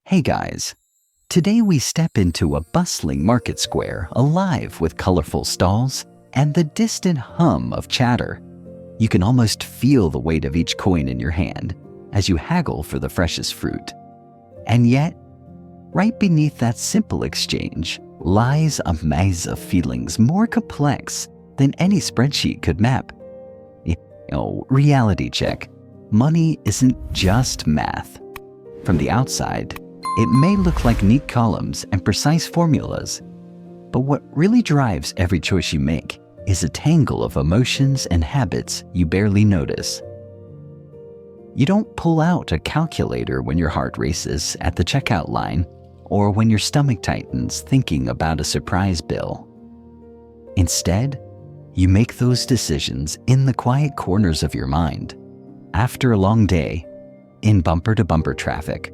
Hey guys, today we step into a bustling market square alive with colorful stalls and the distant hum of chatter. You can almost feel the weight of each coin in your hand as you haggle for the freshest fruit. And yet, right beneath that simple exchange lies a maze of feelings more complex than any spreadsheet could map. Reality check. Money isn't just math. From the outside, it may look like neat columns and precise formulas, but what really drives every choice you make is a tangle of emotions and habits you barely notice. You don't pull out a calculator when your heart races at the checkout line or when your stomach tightens thinking about a surprise bill. Instead, you make those decisions in the quiet corners of your mind, after a long day, in bumper-to-bumper traffic,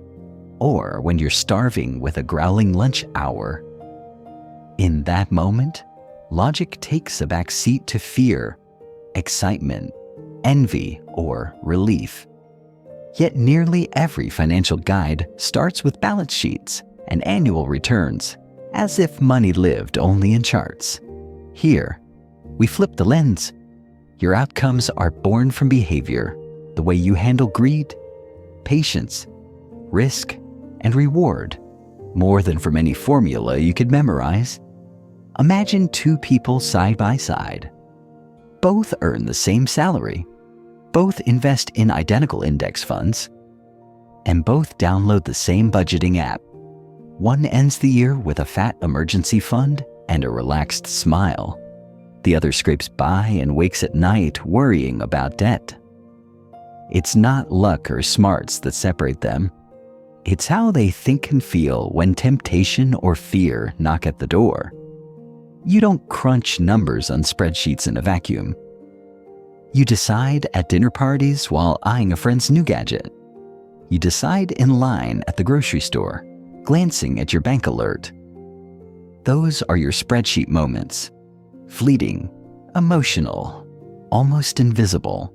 or when you're starving with a growling lunch hour. In that moment, logic takes a back seat to fear, excitement, envy, or relief. Yet nearly every financial guide starts with balance sheets and annual returns, as if money lived only in charts. Here, we flip the lens. Your outcomes are born from behavior, the way you handle greed, patience, risk, and reward, more than from any formula you could memorize. Imagine two people side by side. Both earn the same salary, both invest in identical index funds, and both download the same budgeting app. One ends the year with a fat emergency fund and a relaxed smile. The other scrapes by and wakes at night worrying about debt. It's not luck or smarts that separate them. It's how they think and feel when temptation or fear knock at the door. You don't crunch numbers on spreadsheets in a vacuum. You decide at dinner parties while eyeing a friend's new gadget. You decide in line at the grocery store, glancing at your bank alert. Those are your spreadsheet moments. Fleeting, emotional, almost invisible.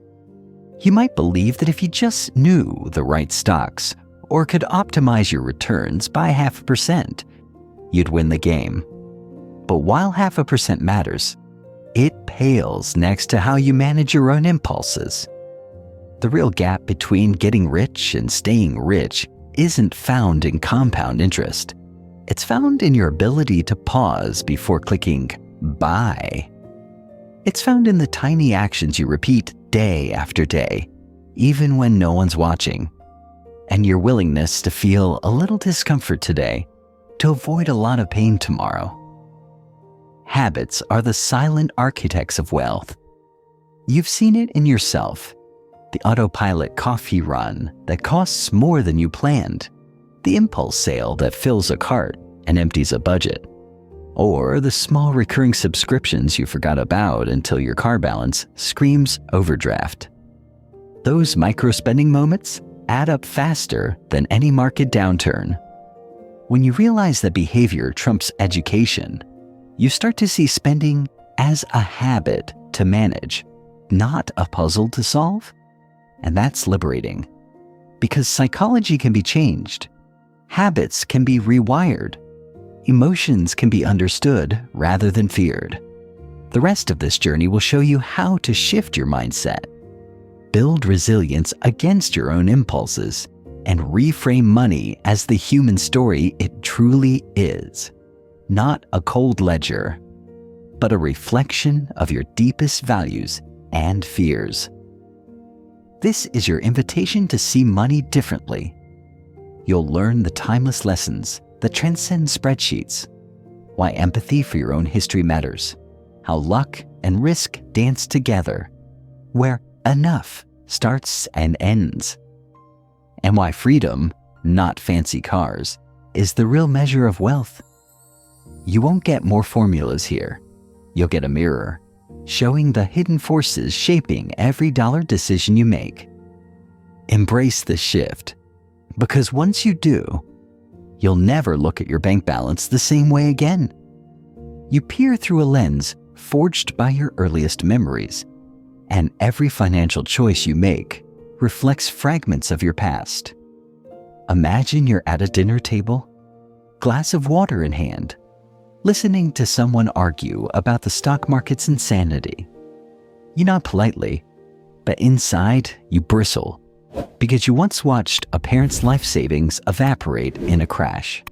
You might believe that if you just knew the right stocks or could optimize your returns by 0.5%, you'd win the game. But while 0.5% matters, it pales next to how you manage your own impulses. The real gap between getting rich and staying rich isn't found in compound interest. It's found in your ability to pause before clicking buy. It's found in the tiny actions you repeat day after day, even when no one's watching, and your willingness to feel a little discomfort today to avoid a lot of pain tomorrow. Habits are the silent architects of wealth. You've seen it in yourself. The autopilot coffee run that costs more than you planned, the impulse sale that fills a cart and empties a budget, or the small recurring subscriptions you forgot about until your car balance screams overdraft. Those micro-spending moments add up faster than any market downturn. When you realize that behavior trumps education, you start to see spending as a habit to manage, not a puzzle to solve. And that's liberating, because psychology can be changed, habits can be rewired, emotions can be understood rather than feared. The rest of this journey will show you how to shift your mindset, build resilience against your own impulses, and reframe money as the human story it truly is. Not a cold ledger, but a reflection of your deepest values and fears. This is your invitation to see money differently. You'll learn the timeless lessons that transcend spreadsheets, why empathy for your own history matters, how luck and risk dance together, where enough starts and ends, and why freedom, not fancy cars, is the real measure of wealth. You won't get more formulas here. You'll get a mirror, showing the hidden forces shaping every dollar decision you make. Embrace the shift, because once you do, you'll never look at your bank balance the same way again. You peer through a lens forged by your earliest memories, and every financial choice you make reflects fragments of your past. Imagine you're at a dinner table, glass of water in hand, listening to someone argue about the stock market's insanity. You nod politely, but inside you bristle because you once watched a parent's life savings evaporate in a crash.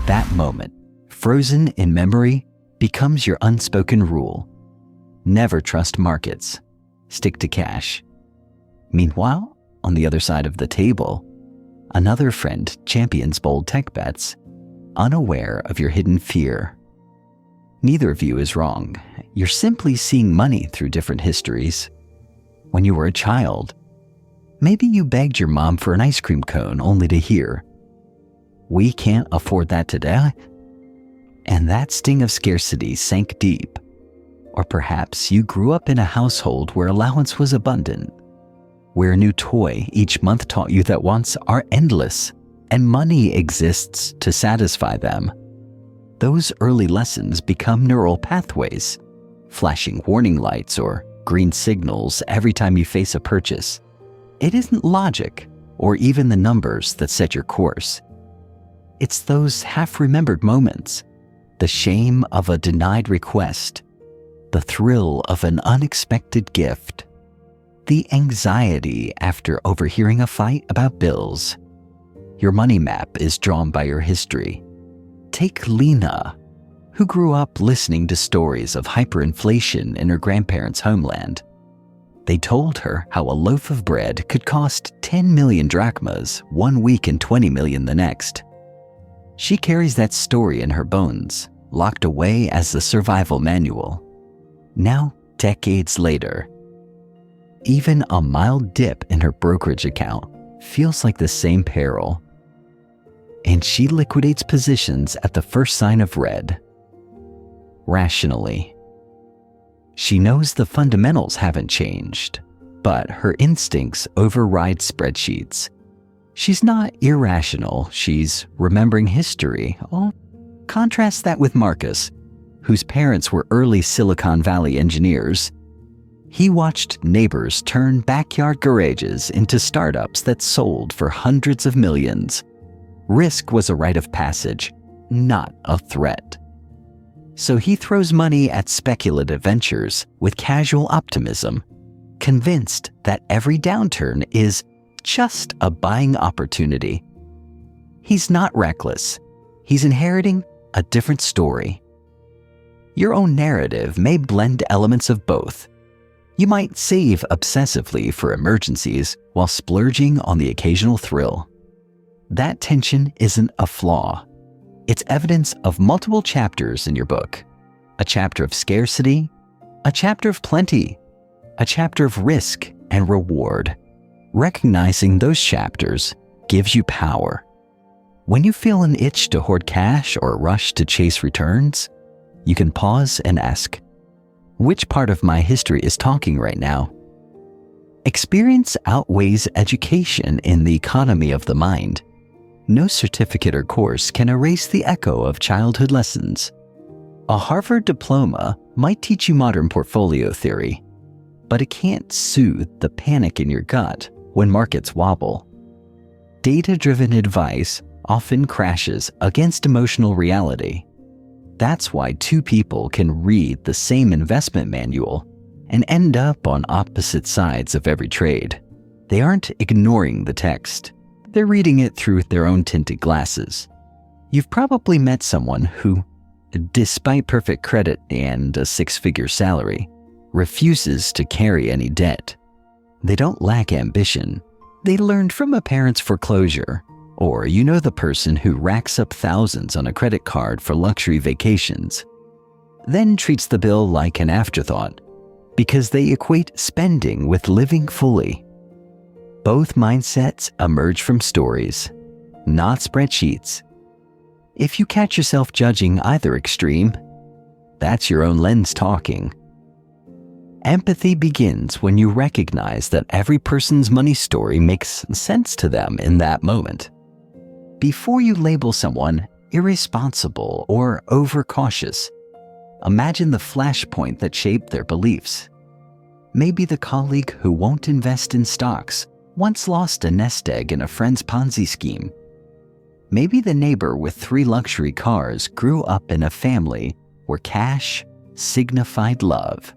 That moment, frozen in memory, becomes your unspoken rule. Never trust markets. Stick to cash. Meanwhile, on the other side of the table, another friend champions bold tech bets, unaware of your hidden fear. Neither of you is wrong. You're simply seeing money through different histories. When you were a child, maybe you begged your mom for an ice cream cone only to hear, "We can't afford that today." And that sting of scarcity sank deep. Or perhaps you grew up in a household where allowance was abundant, where a new toy each month taught you that wants are endless and money exists to satisfy them. Those early lessons become neural pathways, flashing warning lights or green signals every time you face a purchase. It isn't logic or even the numbers that set your course. It's those half-remembered moments, the shame of a denied request, the thrill of an unexpected gift, the anxiety after overhearing a fight about bills. Your money map is drawn by your history. Take Lena, who grew up listening to stories of hyperinflation in her grandparents' homeland. They told her how a loaf of bread could cost 10 million drachmas one week and 20 million the next. She carries that story in her bones, locked away as the survival manual. Now, decades later, even a mild dip in her brokerage account feels like the same peril. And she liquidates positions at the first sign of red. Rationally. She knows the fundamentals haven't changed, but her instincts override spreadsheets. She's not irrational, she's remembering history. Oh, contrast that with Marcus, whose parents were early Silicon Valley engineers. He watched neighbors turn backyard garages into startups that sold for hundreds of millions. Risk was a rite of passage, not a threat. So he throws money at speculative ventures with casual optimism, convinced that every downturn is just a buying opportunity. He's not reckless. He's inheriting a different story. Your own narrative may blend elements of both. You might save obsessively for emergencies while splurging on the occasional thrill. That tension isn't a flaw. It's evidence of multiple chapters in your book. A chapter of scarcity, a chapter of plenty, a chapter of risk and reward. Recognizing those chapters gives you power. When you feel an itch to hoard cash or a rush to chase returns, you can pause and ask, which part of my history is talking right now? Experience outweighs education in the economy of the mind. No certificate or course can erase the echo of childhood lessons. A Harvard diploma might teach you modern portfolio theory, but it can't soothe the panic in your gut when markets wobble. Data-driven advice often crashes against emotional reality. That's why two people can read the same investment manual and end up on opposite sides of every trade. They aren't ignoring the text. They're reading it through their own tinted glasses. You've probably met someone who, despite perfect credit and a six-figure salary, refuses to carry any debt. They don't lack ambition. They learned from a parent's foreclosure. Or you know the person who racks up thousands on a credit card for luxury vacations, then treats the bill like an afterthought because they equate spending with living fully. Both mindsets emerge from stories, not spreadsheets. If you catch yourself judging either extreme, that's your own lens talking. Empathy begins when you recognize that every person's money story makes sense to them in that moment. Before you label someone irresponsible or overcautious, imagine the flashpoint that shaped their beliefs. Maybe the colleague who won't invest in stocks once lost a nest egg in a friend's Ponzi scheme. Maybe the neighbor with 3 luxury cars grew up in a family where cash signified love.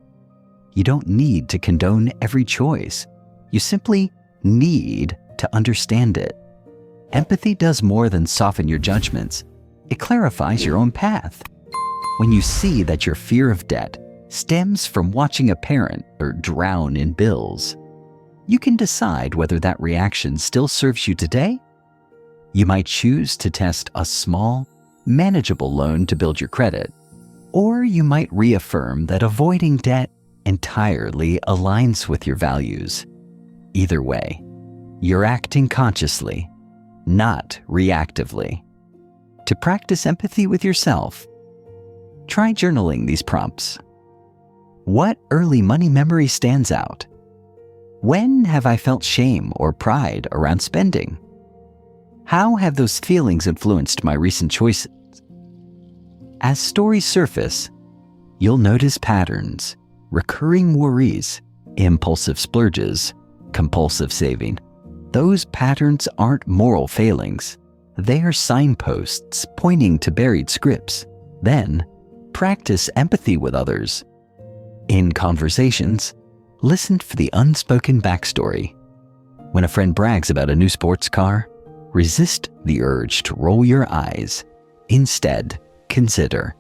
You don't need to condone every choice. You simply need to understand it. Empathy does more than soften your judgments. It clarifies your own path. When you see that your fear of debt stems from watching a parent drown in bills, you can decide whether that reaction still serves you today. You might choose to test a small, manageable loan to build your credit, or you might reaffirm that avoiding debt entirely aligns with your values. Either way, you're acting consciously, not reactively. To practice empathy with yourself, try journaling these prompts. What early money memory stands out? When have I felt shame or pride around spending? How have those feelings influenced my recent choices? As stories surface, you'll notice patterns, recurring worries, impulsive splurges, compulsive saving. Those patterns aren't moral failings. They are signposts pointing to buried scripts. Then, practice empathy with others. In conversations, listen for the unspoken backstory. When a friend brags about a new sports car, resist the urge to roll your eyes. Instead, consider,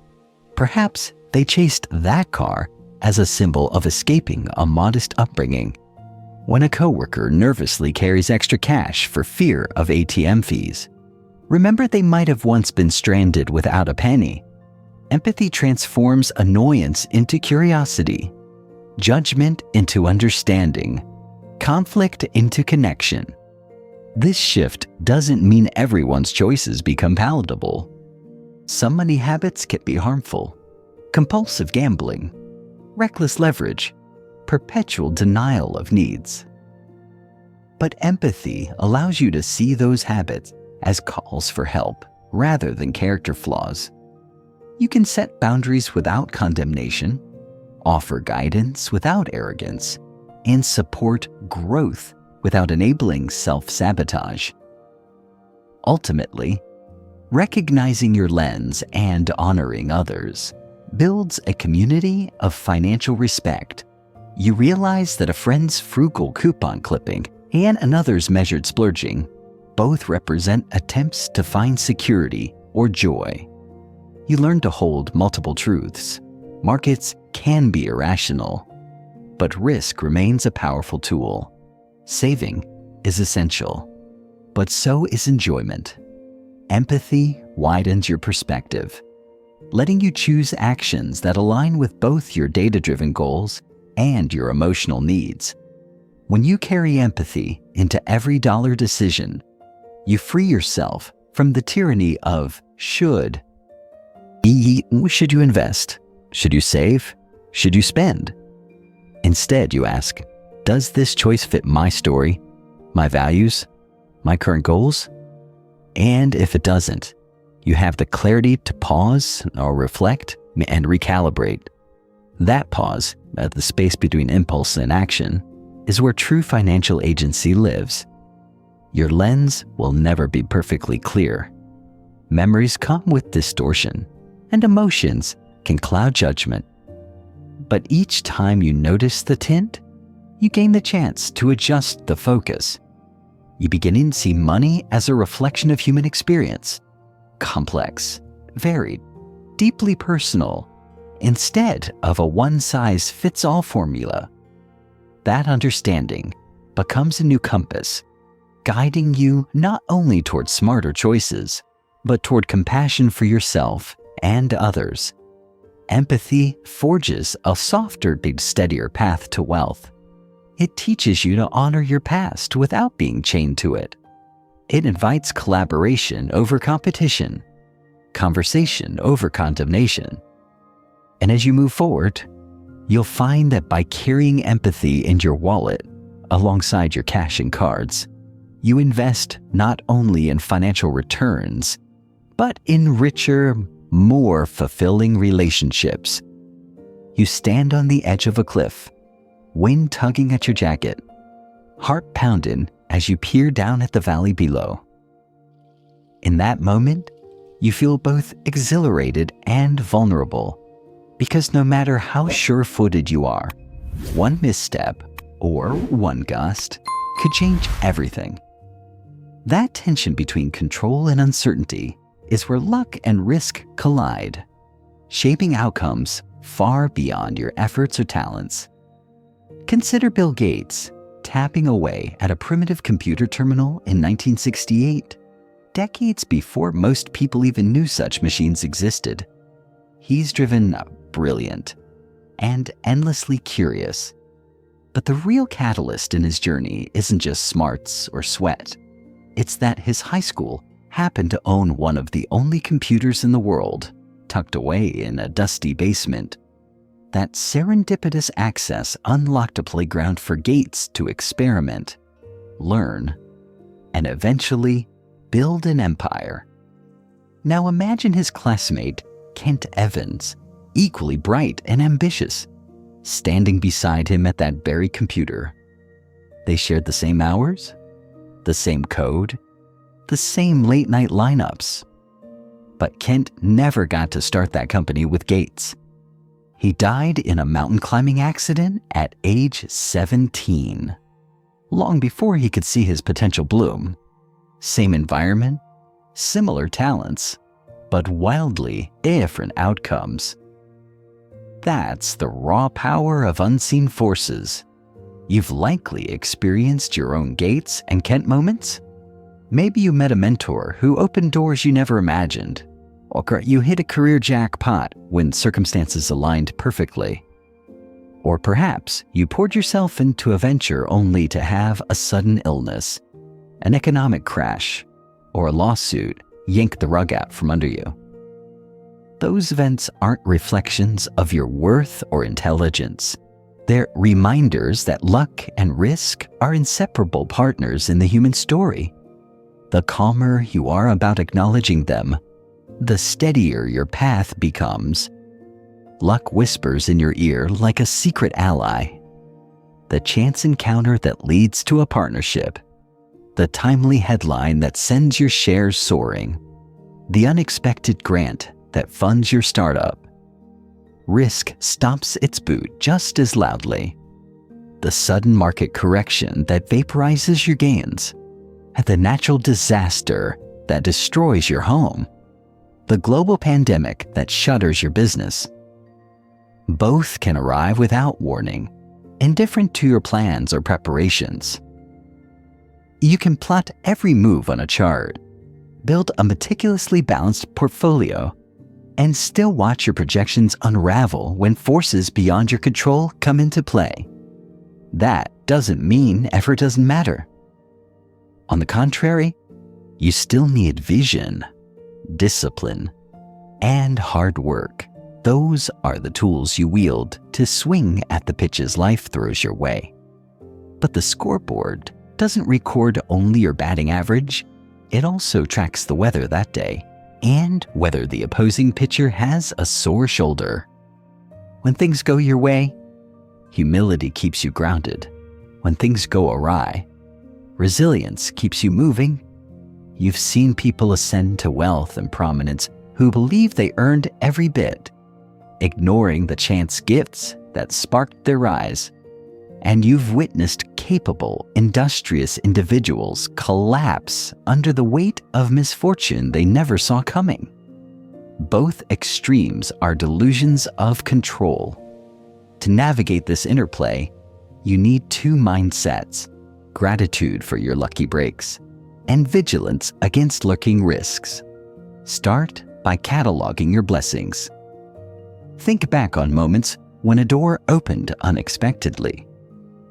perhaps they chased that car as a symbol of escaping a modest upbringing. When a coworker nervously carries extra cash for fear of ATM fees, remember they might have once been stranded without a penny. Empathy transforms annoyance into curiosity, judgment into understanding, conflict into connection. This shift doesn't mean everyone's choices become palatable. Some money habits can be harmful: compulsive gambling, reckless leverage, perpetual denial of needs. But empathy allows you to see those habits as calls for help rather than character flaws. You can set boundaries without condemnation, offer guidance without arrogance, and support growth without enabling self-sabotage. Ultimately, recognizing your lens and honoring others builds a community of financial respect. You realize that a friend's frugal coupon clipping and another's measured splurging both represent attempts to find security or joy. You learn to hold multiple truths. Markets can be irrational, but risk remains a powerful tool. Saving is essential, but so is enjoyment. Empathy widens your perspective, letting you choose actions that align with both your data-driven goals and your emotional needs. When you carry empathy into every dollar decision, you free yourself from the tyranny of should. Should you invest? Should you save? Should you spend? Instead, you ask, does this choice fit my story, my values, my current goals? And if it doesn't, you have the clarity to pause or reflect and recalibrate. That pause, the space between impulse and action, is where true financial agency lives. Your lens will never be perfectly clear. Memories come with distortion, and emotions can cloud judgment. But each time you notice the tint, you gain the chance to adjust the focus. You begin to see money as a reflection of human experience, complex, varied, deeply personal, instead of a one-size-fits-all formula. That understanding becomes a new compass, guiding you not only toward smarter choices, but toward compassion for yourself and others. Empathy forges a softer, steadier path to wealth. It teaches you to honor your past without being chained to it. It invites collaboration over competition, conversation over condemnation. And as you move forward, you'll find that by carrying empathy in your wallet alongside your cash and cards, you invest not only in financial returns, but in richer, more fulfilling relationships. You stand on the edge of a cliff, wind tugging at your jacket, heart pounding as you peer down at the valley below. In that moment, you feel both exhilarated and vulnerable, because no matter how sure-footed you are, one misstep or one gust could change everything. That tension between control and uncertainty is where luck and risk collide, shaping outcomes far beyond your efforts or talents. Consider Bill Gates tapping away at a primitive computer terminal in 1968, decades before most people even knew such machines existed. He's driven, brilliant, and endlessly curious. But the real catalyst in his journey isn't just smarts or sweat. It's that his high school happened to own one of the only computers in the world, tucked away in a dusty basement. That serendipitous access unlocked a playground for Gates to experiment, learn, and eventually build an empire. Now imagine his classmate, Kent Evans, equally bright and ambitious, standing beside him at that very computer. They shared the same hours, the same code, the same late-night lineups. But Kent never got to start that company with Gates. He died in a mountain climbing accident at age 17, long before he could see his potential bloom. Same environment, similar talents, but wildly different outcomes. That's the raw power of unseen forces. You've likely experienced your own Gates and Kent moments. Maybe you met a mentor who opened doors you never imagined, or you hit a career jackpot when circumstances aligned perfectly. Or perhaps you poured yourself into a venture only to have a sudden illness, an economic crash, or a lawsuit yank the rug out from under you. Those events aren't reflections of your worth or intelligence. They're reminders that luck and risk are inseparable partners in the human story. The calmer you are about acknowledging them, the steadier your path becomes. Luck whispers in your ear like a secret ally. The chance encounter that leads to a partnership. The timely headline that sends your shares soaring. The unexpected grant that funds your startup. Risk stomps its boot just as loudly. The sudden market correction that vaporizes your gains. And the natural disaster that destroys your home. The global pandemic that shutters your business. Both can arrive without warning, indifferent to your plans or preparations. You can plot every move on a chart, build a meticulously balanced portfolio, and still watch your projections unravel when forces beyond your control come into play. That doesn't mean effort doesn't matter. On the contrary, you still need vision, discipline, and hard work. Those are the tools you wield to swing at the pitches life throws your way. But the scoreboard doesn't record only your batting average. It also tracks the weather that day and whether the opposing pitcher has a sore shoulder. When things go your way, humility keeps you grounded. When things go awry, resilience keeps you moving. You've seen people ascend to wealth and prominence who believe they earned every bit, ignoring the chance gifts that sparked their rise. And you've witnessed capable, industrious individuals collapse under the weight of misfortune they never saw coming. Both extremes are delusions of control. To navigate this interplay, you need two mindsets: gratitude for your lucky breaks and vigilance against lurking risks. Start by cataloging your blessings. Think back on moments when a door opened unexpectedly.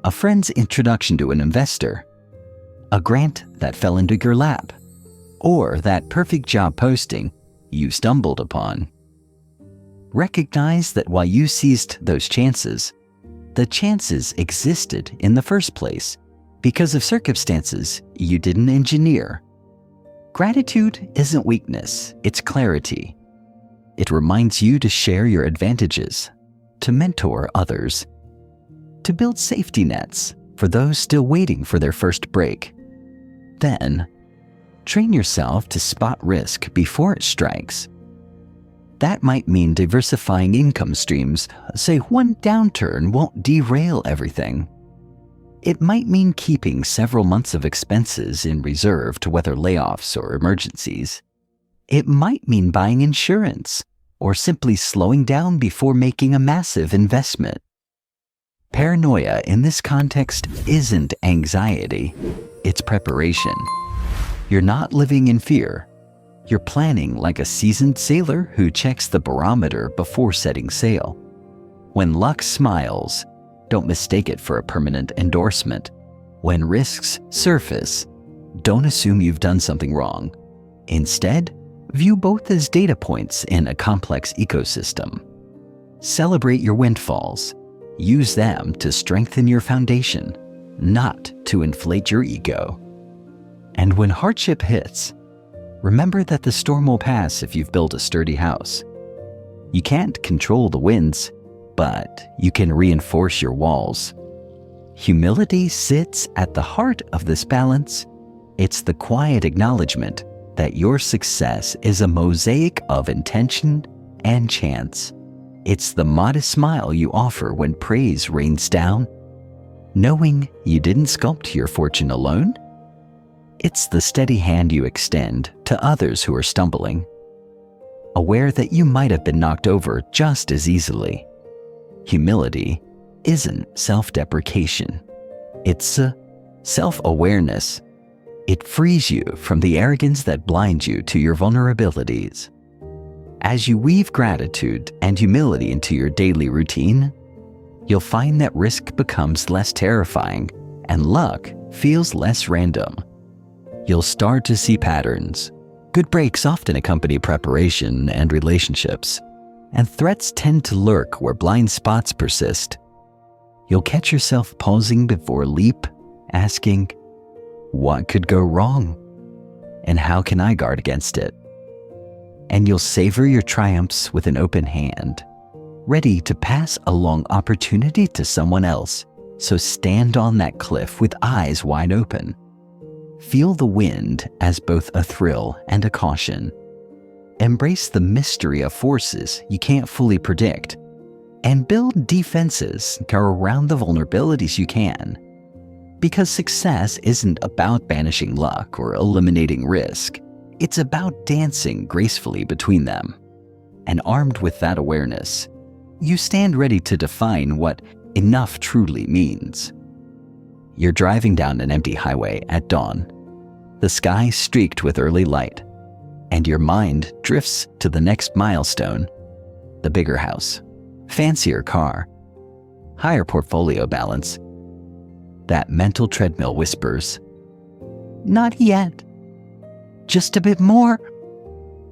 A friend's introduction to an investor, a grant that fell into your lap, or that perfect job posting you stumbled upon. Recognize that while you seized those chances, the chances existed in the first place because of circumstances you didn't engineer. Gratitude isn't weakness, it's clarity. It reminds you to share your advantages, to mentor others, to build safety nets for those still waiting for their first break. Then, train yourself to spot risk before it strikes. That might mean diversifying income streams so one downturn won't derail everything. It might mean keeping several months of expenses in reserve to weather layoffs or emergencies. It might mean buying insurance or simply slowing down before making a massive investment. Paranoia in this context isn't anxiety, it's preparation. You're not living in fear. You're planning like a seasoned sailor who checks the barometer before setting sail. When luck smiles, don't mistake it for a permanent endorsement. When risks surface, don't assume you've done something wrong. Instead, view both as data points in a complex ecosystem. Celebrate your windfalls. Use them to strengthen your foundation, not to inflate your ego. And when hardship hits, remember that the storm will pass if you've built a sturdy house. You can't control the winds, but you can reinforce your walls. Humility sits at the heart of this balance. It's the quiet acknowledgement that your success is a mosaic of intention and chance. It's the modest smile you offer when praise rains down, knowing you didn't sculpt your fortune alone. It's the steady hand you extend to others who are stumbling, aware that you might have been knocked over just as easily. Humility isn't self-deprecation. It's a self-awareness. It frees you from the arrogance that blinds you to your vulnerabilities. As you weave gratitude and humility into your daily routine, you'll find that risk becomes less terrifying and luck feels less random. You'll start to see patterns. Good breaks often accompany preparation and relationships, and threats tend to lurk where blind spots persist. You'll catch yourself pausing before a leap, asking, what could go wrong? And how can I guard against it? And you'll savor your triumphs with an open hand, ready to pass along opportunity to someone else. So stand on that cliff with eyes wide open. Feel the wind as both a thrill and a caution. Embrace the mystery of forces you can't fully predict, and build defenses around the vulnerabilities you can. Because success isn't about banishing luck or eliminating risk. It's about dancing gracefully between them. And armed with that awareness, you stand ready to define what enough truly means. You're driving down an empty highway at dawn. The sky streaked with early light, and your mind drifts to the next milestone. The bigger house, fancier car, higher portfolio balance. That mental treadmill whispers, "Not yet. Just a bit more."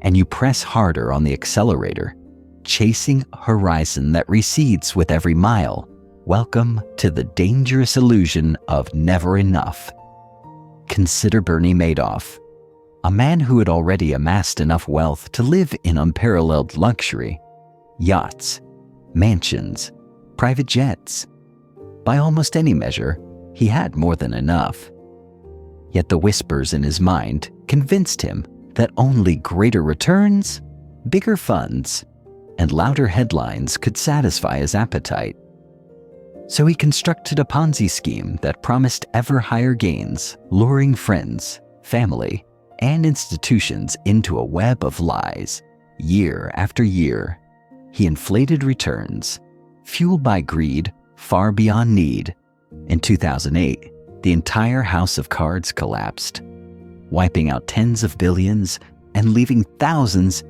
And you press harder on the accelerator, chasing a horizon that recedes with every mile. Welcome to the dangerous illusion of never enough. Consider Bernie Madoff, a man who had already amassed enough wealth to live in unparalleled luxury. Yachts, mansions, private jets. By almost any measure, he had more than enough. Yet the whispers in his mind convinced him that only greater returns, bigger funds, and louder headlines could satisfy his appetite. So he constructed a Ponzi scheme that promised ever higher gains, luring friends, family, and institutions into a web of lies. Year after year, he inflated returns, fueled by greed far beyond need. In 2008, the entire house of cards collapsed, wiping out tens of billions and leaving thousands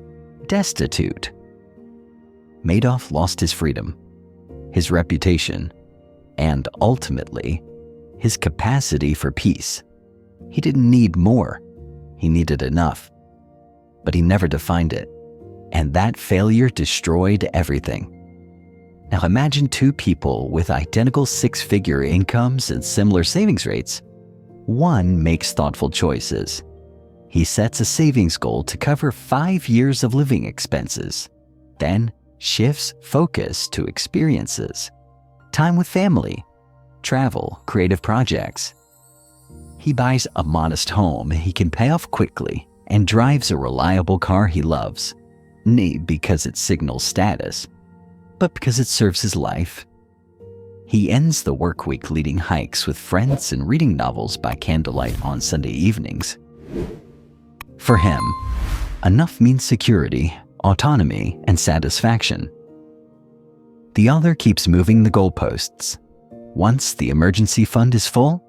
destitute. Madoff lost his freedom, his reputation, and ultimately, his capacity for peace. He didn't need more. He needed enough. But he never defined it. And that failure destroyed everything. Now imagine two people with identical six-figure incomes and similar savings rates. One makes thoughtful choices. He sets a savings goal to cover 5 years of living expenses, then shifts focus to experiences, time with family, travel, creative projects. He buys a modest home he can pay off quickly and drives a reliable car he loves, not because it signals status, but because it serves his life. He ends the work week leading hikes with friends and reading novels by candlelight on Sunday evenings. For him, enough means security, autonomy, and satisfaction. The other keeps moving the goalposts. Once the emergency fund is full,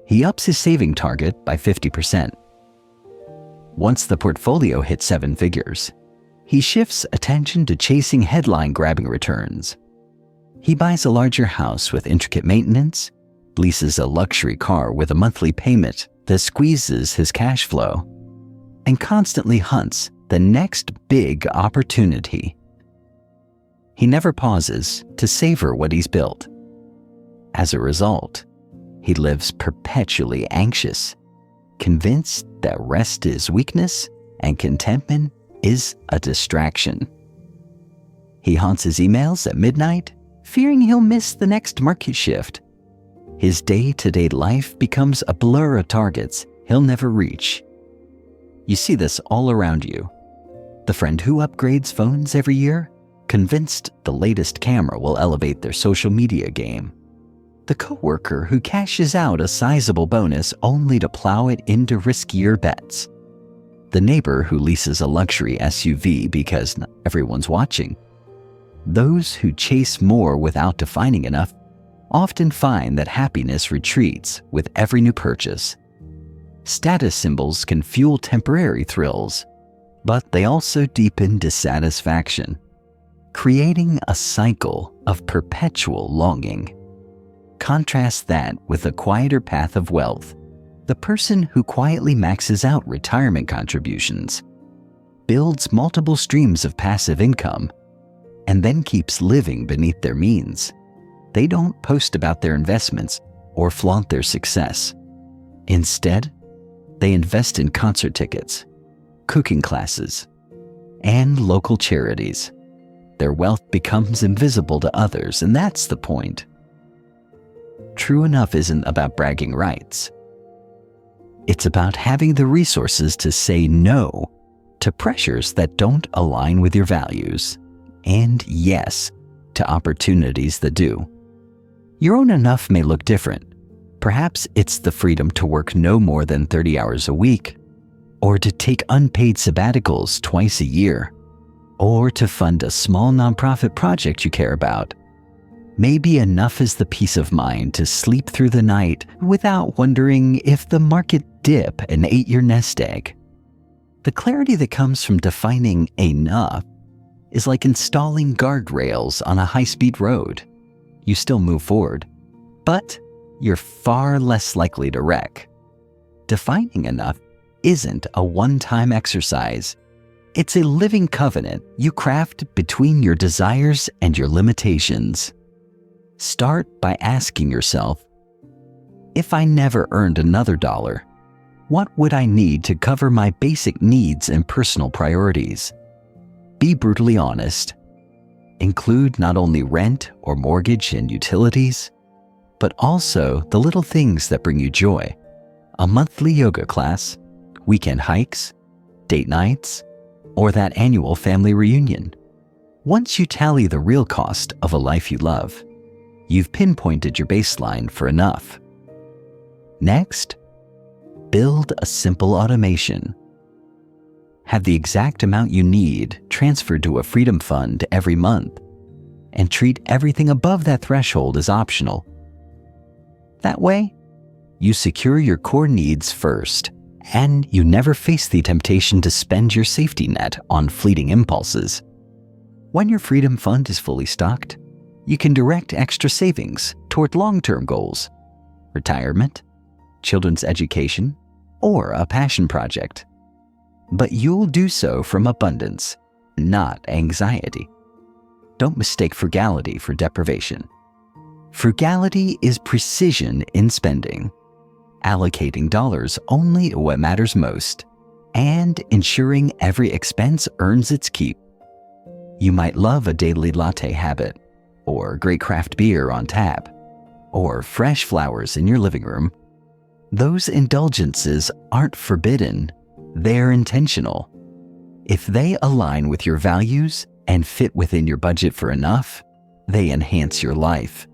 he ups his saving target by 50%. Once the portfolio hits 7 figures, he shifts attention to chasing headline-grabbing returns. He buys a larger house with intricate maintenance, leases a luxury car with a monthly payment that squeezes his cash flow, and constantly hunts the next big opportunity. He never pauses to savor what he's built. As a result, he lives perpetually anxious, convinced that rest is weakness and contentment is a distraction. He haunts his emails at midnight, fearing he'll miss the next market shift. His day-to-day life becomes a blur of targets he'll never reach. You see this all around you. The friend who upgrades phones every year, convinced the latest camera will elevate their social media game. The coworker who cashes out a sizable bonus only to plow it into riskier bets. The neighbor who leases a luxury SUV because everyone's watching. Those who chase more without defining enough often find that happiness retreats with every new purchase. Status symbols can fuel temporary thrills, but they also deepen dissatisfaction, creating a cycle of perpetual longing. Contrast that with a quieter path of wealth, the person who quietly maxes out retirement contributions, builds multiple streams of passive income, and then keeps living beneath their means. They don't post about their investments or flaunt their success. Instead, they invest in concert tickets, cooking classes, and local charities. Their wealth becomes invisible to others, and that's the point. True enough isn't about bragging rights. It's about having the resources to say no to pressures that don't align with your values, and yes to opportunities that do. Your own enough may look different. Perhaps it's the freedom to work no more than 30 hours a week, or to take unpaid sabbaticals twice a year, or to fund a small nonprofit project you care about. Maybe enough is the peace of mind to sleep through the night without wondering if the market dip and ate your nest egg. The clarity that comes from defining enough is like installing guardrails on a high-speed road. You still move forward, but you're far less likely to wreck. Defining enough isn't a one-time exercise. It's a living covenant you craft between your desires and your limitations. Start by asking yourself, if I never earned another dollar, what would I need to cover my basic needs and personal priorities? Be brutally honest. Include not only rent or mortgage and utilities, but also the little things that bring you joy. A monthly yoga class, weekend hikes, date nights, or that annual family reunion. Once you tally the real cost of a life you love, you've pinpointed your baseline for enough. Next, build a simple automation. Have the exact amount you need transferred to a freedom fund every month, and treat everything above that threshold as optional. That way, you secure your core needs first, and you never face the temptation to spend your safety net on fleeting impulses. When your freedom fund is fully stocked, you can direct extra savings toward long-term goals, retirement, children's education, or a passion project. But you'll do so from abundance, not anxiety. Don't mistake frugality for deprivation. Frugality is precision in spending, allocating dollars only what matters most, and ensuring every expense earns its keep. You might love a daily latte habit, or great craft beer on tap, or fresh flowers in your living room. Those indulgences aren't forbidden, they're intentional. If they align with your values and fit within your budget for enough, they enhance your life.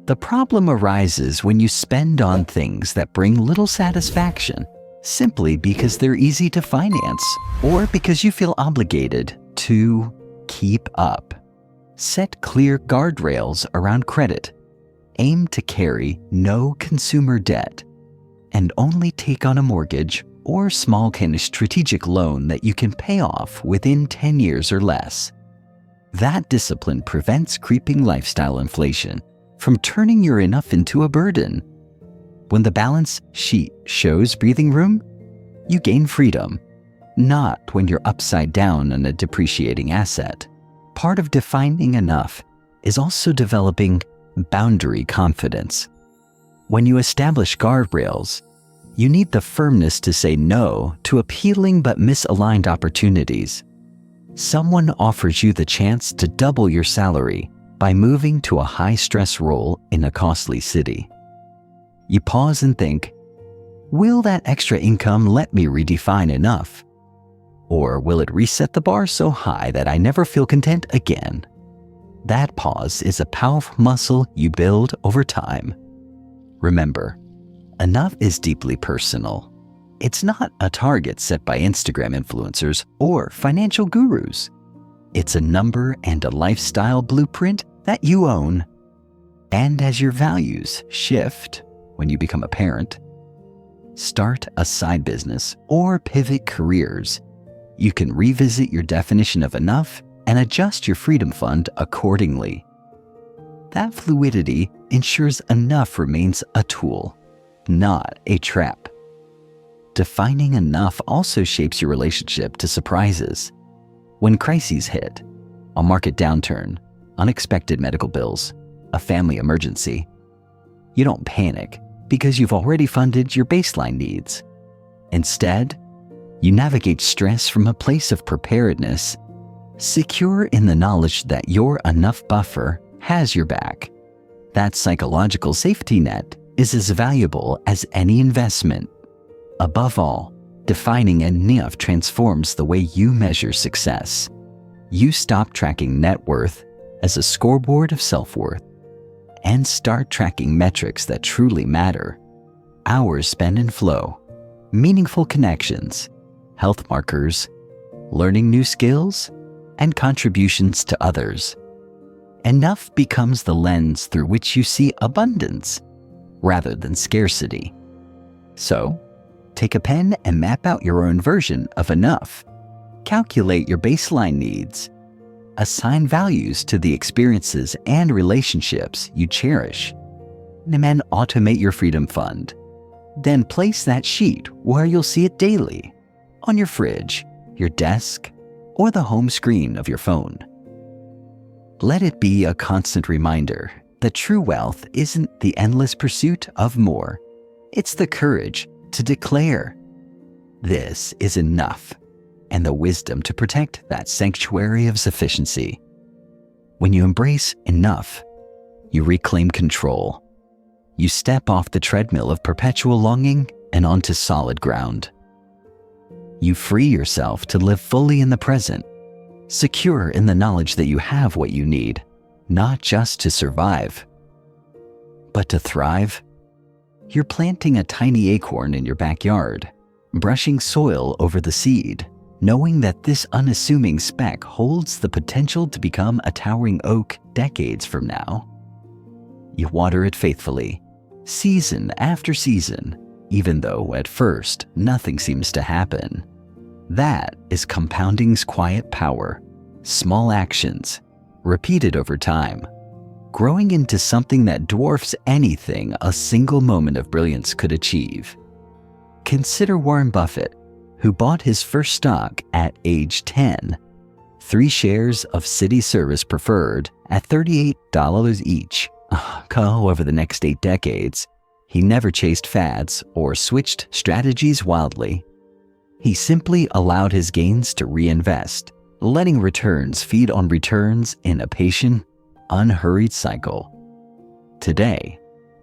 The problem arises when you spend on things that bring little satisfaction simply because they're easy to finance or because you feel obligated to keep up. Set clear guardrails around credit. Aim to carry no consumer debt and only take on a mortgage or small kind of strategic loan that you can pay off within 10 years or less. That discipline prevents creeping lifestyle inflation from turning your enough into a burden. When the balance sheet shows breathing room, you gain freedom, not when you're upside down on a depreciating asset. Part of defining enough is also developing boundary confidence. When you establish guardrails, you need the firmness to say no to appealing but misaligned opportunities. Someone offers you the chance to double your salary by moving to a high-stress role in a costly city. You pause and think, will that extra income let me redefine enough? Or will it reset the bar so high that I never feel content again? That pause is a powerful muscle you build over time. Remember, enough is deeply personal. It's not a target set by Instagram influencers or financial gurus. It's a number and a lifestyle blueprint that you own. And as your values shift when you become a parent, start a side business, or pivot careers, you can revisit your definition of enough and adjust your freedom fund accordingly. That fluidity ensures enough remains a tool, not a trap. Defining enough also shapes your relationship to surprises. When crises hit, a market downturn, unexpected medical bills, a family emergency, you don't panic because you've already funded your baseline needs. Instead, you navigate stress from a place of preparedness, secure in the knowledge that your enough buffer has your back. That psychological safety net is as valuable as any investment. Above all, defining enough transforms the way you measure success. You stop tracking net worth as a scoreboard of self-worth and start tracking metrics that truly matter. Hours spent in flow, meaningful connections, health markers, learning new skills, and contributions to others. Enough becomes the lens through which you see abundance rather than scarcity. So, take a pen and map out your own version of enough. Calculate your baseline needs. Assign values to the experiences and relationships you cherish. And then automate your freedom fund. Then place that sheet where you'll see it daily, on your fridge, your desk, or the home screen of your phone. Let it be a constant reminder that true wealth isn't the endless pursuit of more. It's the courage to declare, this is enough, and the wisdom to protect that sanctuary of sufficiency. When you embrace enough, you reclaim control. You step off the treadmill of perpetual longing and onto solid ground. You free yourself to live fully in the present, secure in the knowledge that you have what you need, not just to survive, but to thrive. You're planting a tiny acorn in your backyard, brushing soil over the seed, knowing that this unassuming speck holds the potential to become a towering oak decades from now. You water it faithfully, season after season, even though at first nothing seems to happen. That is compounding's quiet power. Small actions, repeated over time, growing into something that dwarfs anything a single moment of brilliance could achieve. Consider Warren Buffett, who bought his first stock at age 10, 3 shares of City Service Preferred at $38 each. Over the next 8 decades, he never chased fads or switched strategies wildly. He simply allowed his gains to reinvest, letting returns feed on returns in a patient, unhurried cycle. Today,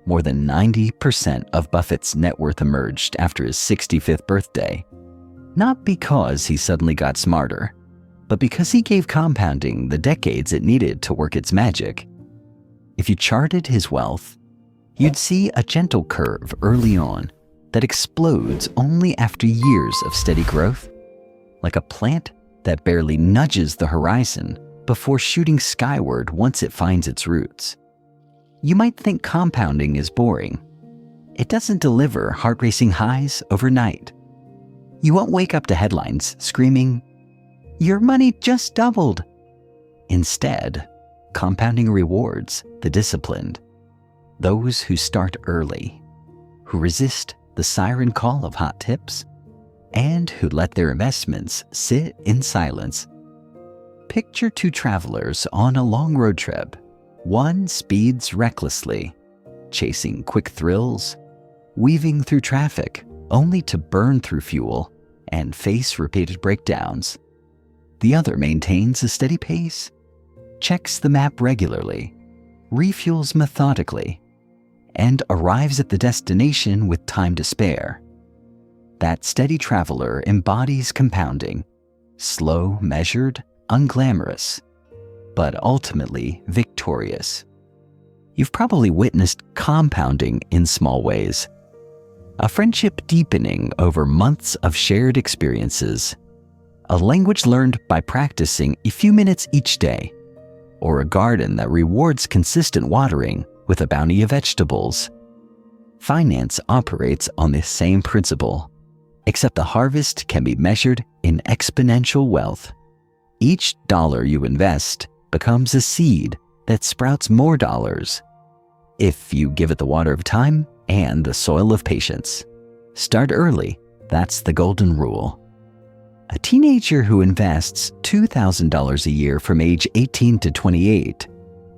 more than 90% of Buffett's net worth emerged after his 65th birthday, not because he suddenly got smarter, but because he gave compounding the decades it needed to work its magic. If you charted his wealth, you'd see a gentle curve early on that explodes only after years of steady growth, like a plant that barely nudges the horizon before shooting skyward once it finds its roots. You might think compounding is boring. It doesn't deliver heart-racing highs overnight. You won't wake up to headlines screaming, "Your money just doubled." Instead, compounding rewards the disciplined, those who start early, who resist the siren call of hot tips, and who let their investments sit in silence. Picture two travelers on a long road trip. One speeds recklessly, chasing quick thrills, weaving through traffic only to burn through fuel and face repeated breakdowns. The other maintains a steady pace, checks the map regularly, refuels methodically, and arrives at the destination with time to spare. That steady traveler embodies compounding, slow, measured, unglamorous, but ultimately victorious. You've probably witnessed compounding in small ways. A friendship deepening over months of shared experiences, a language learned by practicing a few minutes each day, or a garden that rewards consistent watering with a bounty of vegetables. Finance operates on the same principle, except the harvest can be measured in exponential wealth. Each dollar you invest becomes a seed that sprouts more dollars, if you give it the water of time and the soil of patience. Start early, that's the golden rule. A teenager who invests $2,000 a year from age 18 to 28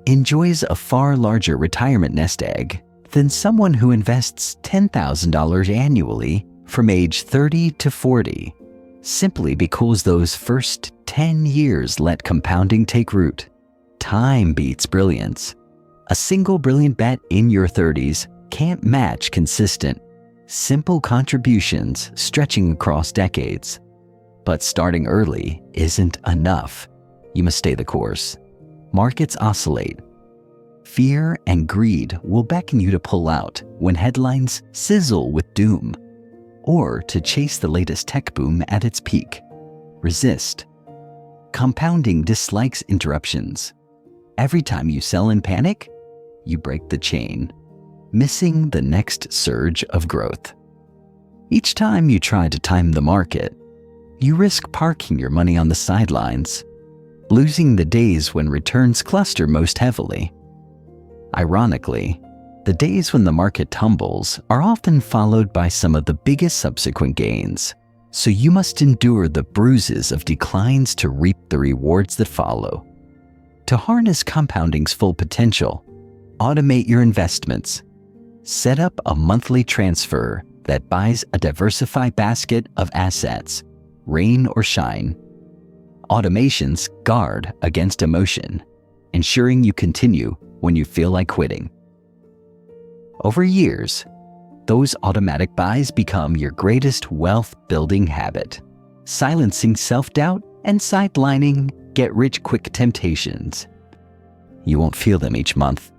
enjoys a far larger retirement nest egg than someone who invests $10,000 annually from age 30 to 40, simply because those first 10 years let compounding take root. Time beats brilliance. A single brilliant bet in your 30s can't match consistent, simple contributions stretching across decades. But starting early isn't enough. You must stay the course. Markets oscillate. Fear and greed will beckon you to pull out when headlines sizzle with doom, or to chase the latest tech boom at its peak. Resist. Compounding dislikes interruptions. Every time you sell in panic, you break the chain, missing the next surge of growth. Each time you try to time the market, you risk parking your money on the sidelines, losing the days when returns cluster most heavily. Ironically, the days when the market tumbles are often followed by some of the biggest subsequent gains, so you must endure the bruises of declines to reap the rewards that follow. To harness compounding's full potential, automate your investments. Set up a monthly transfer that buys a diversified basket of assets, rain or shine. Automations guard against emotion, ensuring you continue when you feel like quitting. Over years, those automatic buys become your greatest wealth-building habit, silencing self-doubt and sidelining get-rich-quick temptations. You won't feel them each month,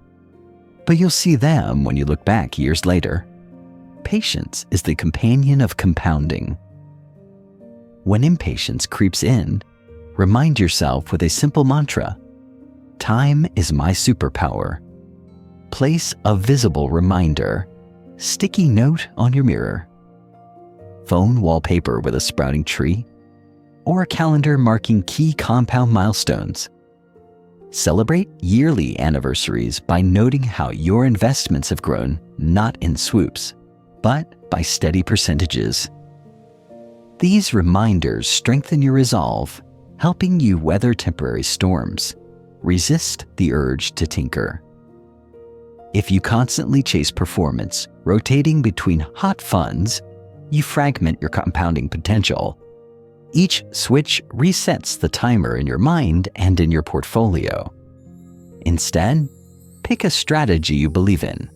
but you'll see them when you look back years later. Patience is the companion of compounding. When impatience creeps in, remind yourself with a simple mantra: time is my superpower. Place a visible reminder, sticky note on your mirror, phone wallpaper with a sprouting tree, or a calendar marking key compound milestones. Celebrate yearly anniversaries by noting how your investments have grown, not in swoops, but by steady percentages. These reminders strengthen your resolve, helping you weather temporary storms, resist the urge to tinker. If you constantly chase performance, rotating between hot funds, you fragment your compounding potential. Each switch resets the timer in your mind and in your portfolio. Instead, pick a strategy you believe in.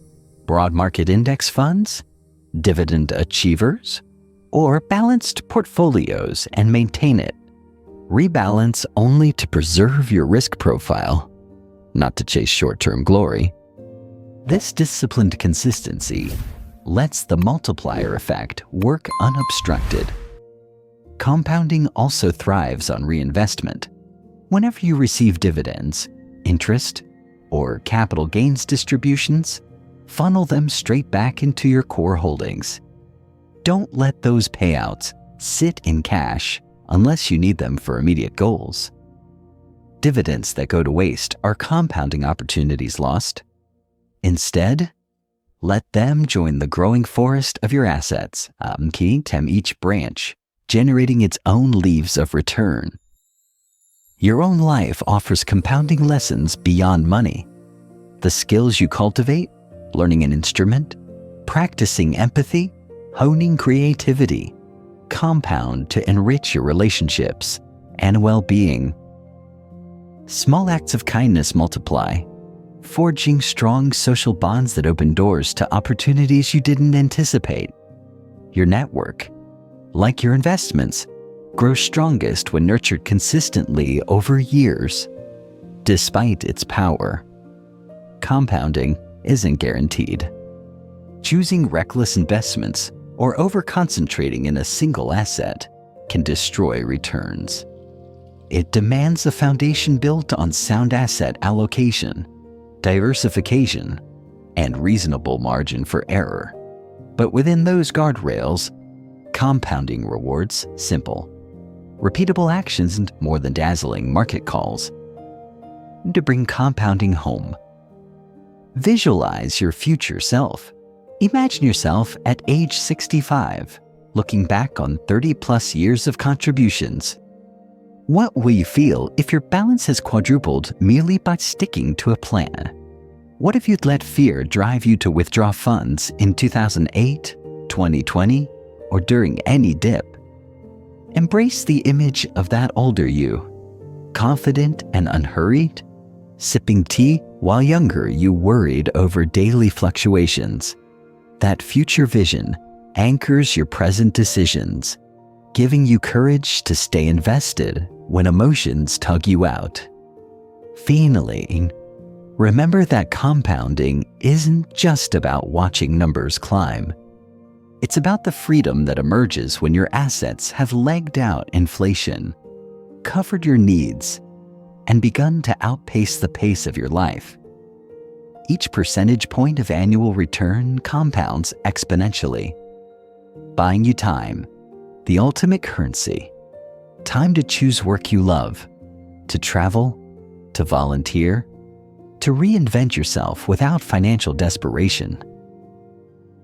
Broad market index funds? Dividend achievers? Or balanced portfolios and maintain it? Rebalance only to preserve your risk profile, not to chase short-term glory. This disciplined consistency lets the multiplier effect work unobstructed. Compounding also thrives on reinvestment. Whenever you receive dividends, interest, or capital gains distributions, funnel them straight back into your core holdings. Don't let those payouts sit in cash unless you need them for immediate goals. Dividends that go to waste are compounding opportunities lost. Instead, let them join the growing forest of your assets, each branch, generating its own leaves of return. Your own life offers compounding lessons beyond money. The skills you cultivate, learning an instrument, practicing empathy, honing creativity, compound to enrich your relationships and well-being. Small acts of kindness multiply, forging strong social bonds that open doors to opportunities you didn't anticipate. Your network, like your investments, grows strongest when nurtured consistently over years. Despite its power, compounding isn't guaranteed. Choosing reckless investments or over-concentrating in a single asset can destroy returns. It demands a foundation built on sound asset allocation, diversification, and reasonable margin for error. But within those guardrails, compounding rewards simple, repeatable actions and more than dazzling market calls. To bring compounding home, visualize your future self. Imagine yourself at age 65, looking back on 30-plus years of contributions. What will you feel if your balance has quadrupled merely by sticking to a plan? What if you'd let fear drive you to withdraw funds in 2008, 2020, or during any dip? Embrace the image of that older you, confident and unhurried, sipping tea while younger you worried over daily fluctuations. That future vision anchors your present decisions, giving you courage to stay invested when emotions tug you out. Finally, remember that compounding isn't just about watching numbers climb. It's about the freedom that emerges when your assets have legged out inflation, covered your needs, and begun to outpace the pace of your life. Each percentage point of annual return compounds exponentially, buying you time, the ultimate currency. Time to choose work you love, to travel, to volunteer, to reinvent yourself without financial desperation.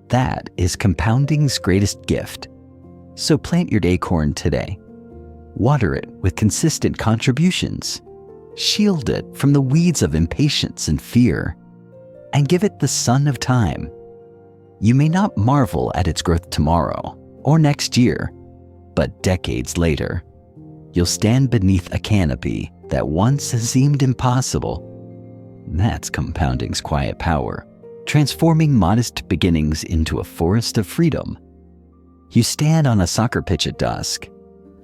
That is compounding's greatest gift. So plant your acorn today. Water it with consistent contributions. Shield it from the weeds of impatience and fear, and give it the sun of time. You may not marvel at its growth tomorrow or next year, but decades later, you'll stand beneath a canopy that once seemed impossible. That's compounding's quiet power, transforming modest beginnings into a forest of freedom. You stand on a soccer pitch at dusk,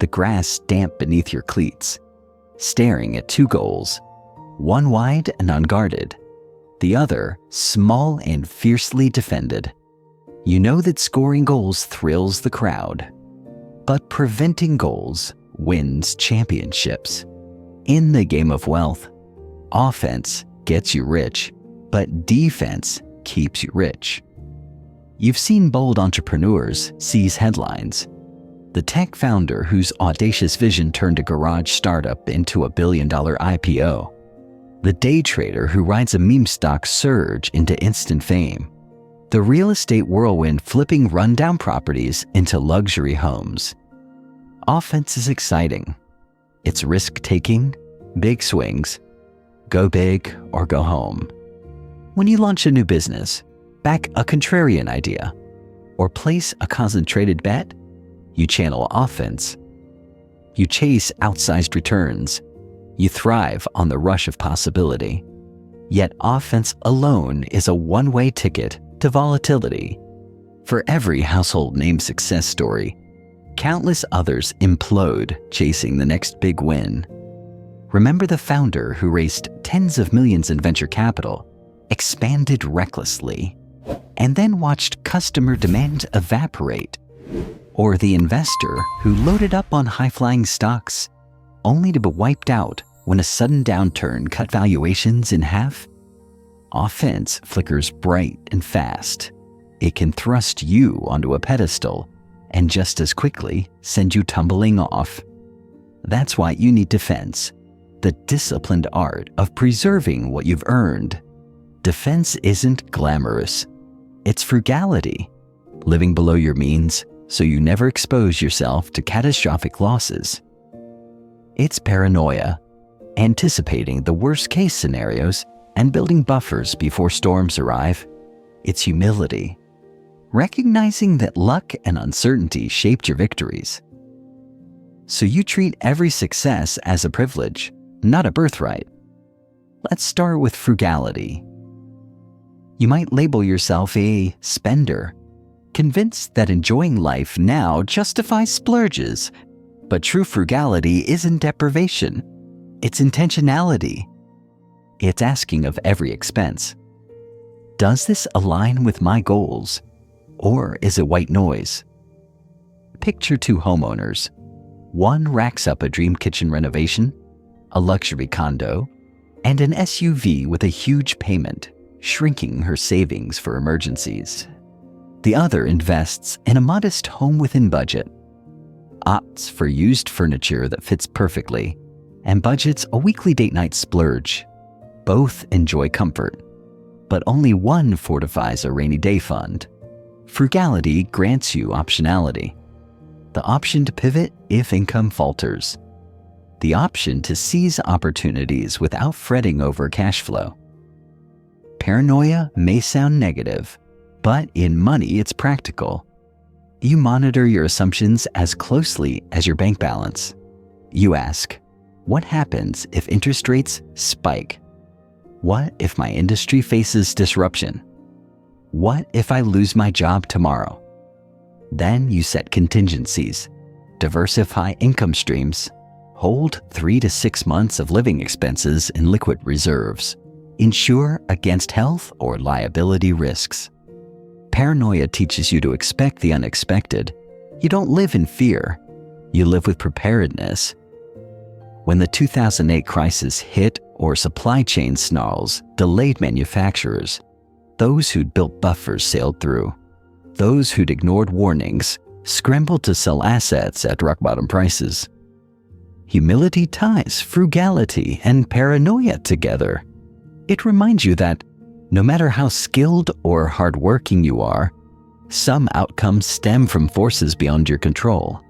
the grass damp beneath your cleats, staring at two goals, one wide and unguarded, the other small and fiercely defended. You know that scoring goals thrills the crowd, but preventing goals wins championships. In the game of wealth, offense gets you rich, but defense keeps you rich. You've seen bold entrepreneurs seize headlines. The tech founder whose audacious vision turned a garage startup into a billion-dollar IPO. The day trader who rides a meme stock surge into instant fame. The real estate whirlwind flipping rundown properties into luxury homes. Offense is exciting. It's risk-taking, big swings, go big or go home. When you launch a new business, back a contrarian idea, or place a concentrated bet, you channel offense. You chase outsized returns. You thrive on the rush of possibility. Yet offense alone is a one-way ticket to to volatility. For every household name success story, countless others implode chasing the next big win. Remember the founder who raised tens of millions in venture capital, expanded recklessly, and then watched customer demand evaporate? Or the investor who loaded up on high-flying stocks only to be wiped out when a sudden downturn cut valuations in half? Offense flickers bright and fast. It can thrust you onto a pedestal and just as quickly send you tumbling off. That's why you need defense, the disciplined art of preserving what you've earned. Defense isn't glamorous. It's frugality, living below your means so you never expose yourself to catastrophic losses. It's paranoia, anticipating the worst-case scenarios and building buffers before storms arrive. It's humility, recognizing that luck and uncertainty shaped your victories. So you treat every success as a privilege, not a birthright. Let's start with frugality. You might label yourself a spender, convinced that enjoying life now justifies splurges. But true frugality isn't deprivation. It's intentionality. It's asking of every expense, does this align with my goals, or is it white noise? Picture two homeowners. One racks up a dream kitchen renovation, a luxury condo, and an SUV with a huge payment, shrinking her savings for emergencies. The other invests in a modest home within budget, opts for used furniture that fits perfectly, and budgets a weekly date night splurge. Both enjoy comfort, but only one fortifies a rainy day fund. Frugality grants you optionality, the option to pivot if income falters, the option to seize opportunities without fretting over cash flow. Paranoia may sound negative, but in money it's practical. You monitor your assumptions as closely as your bank balance. You ask, what happens if interest rates spike? What if my industry faces disruption? What if I lose my job tomorrow? Then you set contingencies, diversify income streams, hold 3 to 6 months of living expenses in liquid reserves, insure against health or liability risks. Paranoia teaches you to expect the unexpected. You don't live in fear. You live with preparedness. When the 2008 crisis hit or supply chain snarls delayed manufacturers, those who'd built buffers sailed through. Those who'd ignored warnings scrambled to sell assets at rock-bottom prices. Humility ties frugality and paranoia together. It reminds you that no matter how skilled or hardworking you are, some outcomes stem from forces beyond your control.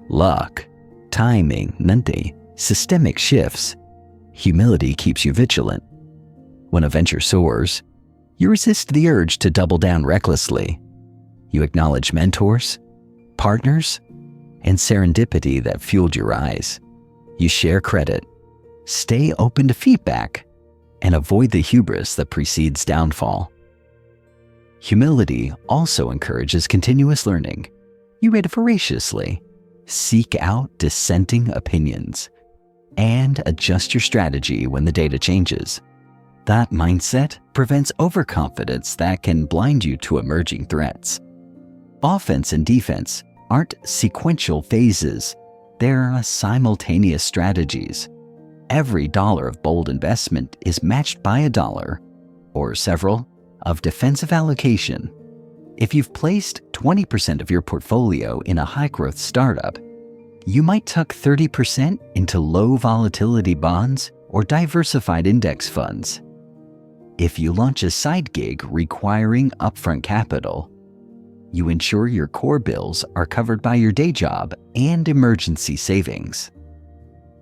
Luck, timing, mente, systemic shifts. Humility keeps you vigilant. When a venture soars, you resist the urge to double down recklessly. You acknowledge mentors, partners, and serendipity that fueled your rise. You share credit, stay open to feedback, and avoid the hubris that precedes downfall. Humility also encourages continuous learning. You read voraciously, seek out dissenting opinions, and adjust your strategy when the data changes. That mindset prevents overconfidence that can blind you to emerging threats. Offense and defense aren't sequential phases. They're simultaneous strategies. Every dollar of bold investment is matched by a dollar, or several, of defensive allocation. If you've placed 20% of your portfolio in a high-growth startup, you might tuck 30% into low-volatility bonds or diversified index funds. If you launch a side gig requiring upfront capital, you ensure your core bills are covered by your day job and emergency savings.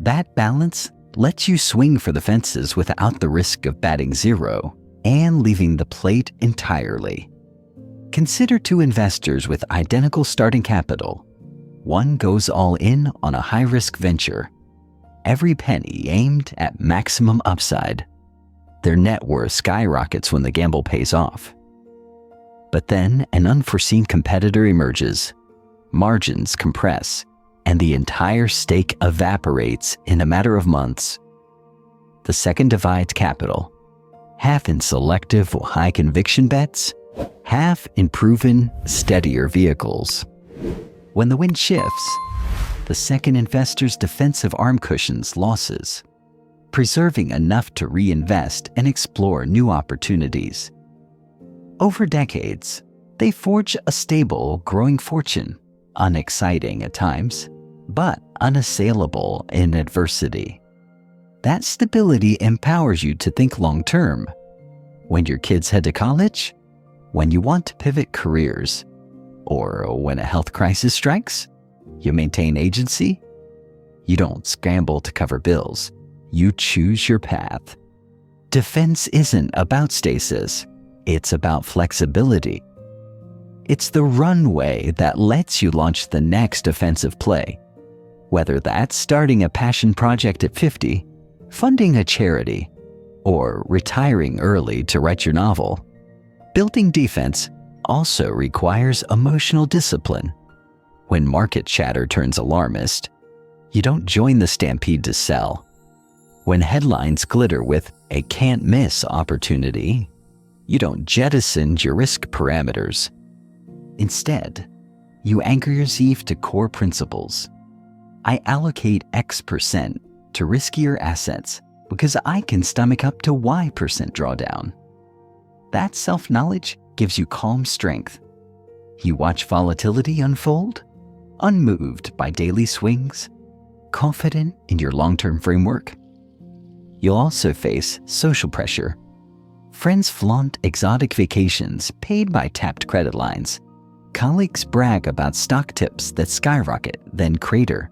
That balance lets you swing for the fences without the risk of batting zero and leaving the plate entirely. Consider two investors with identical starting capital. One goes all in on a high-risk venture, every penny aimed at maximum upside. Their net worth skyrockets when the gamble pays off. But then an unforeseen competitor emerges. Margins compress, and the entire stake evaporates in a matter of months. The second divides capital, half in selective high-conviction bets, half in proven, steadier vehicles. When the wind shifts, the second investor's defensive arm cushions losses, preserving enough to reinvest and explore new opportunities. Over decades, they forge a stable, growing fortune, unexciting at times, but unassailable in adversity. That stability empowers you to think long-term. When your kids head to college, when you want to pivot careers, or when a health crisis strikes, you maintain agency. You don't scramble to cover bills. You choose your path. Defense isn't about stasis. It's about flexibility. It's the runway that lets you launch the next offensive play. Whether that's starting a passion project at 50, funding a charity, or retiring early to write your novel, building defense also requires emotional discipline. When market chatter turns alarmist, you don't join the stampede to sell. When headlines glitter with a can't-miss opportunity, you don't jettison your risk parameters. Instead, you anchor your ZEEF to core principles. I allocate X% to riskier assets because I can stomach up to Y% drawdown. That self-knowledge gives you calm strength. You watch volatility unfold, unmoved by daily swings, confident in your long-term framework. You'll also face social pressure. Friends flaunt exotic vacations paid by tapped credit lines. Colleagues brag about stock tips that skyrocket, then crater.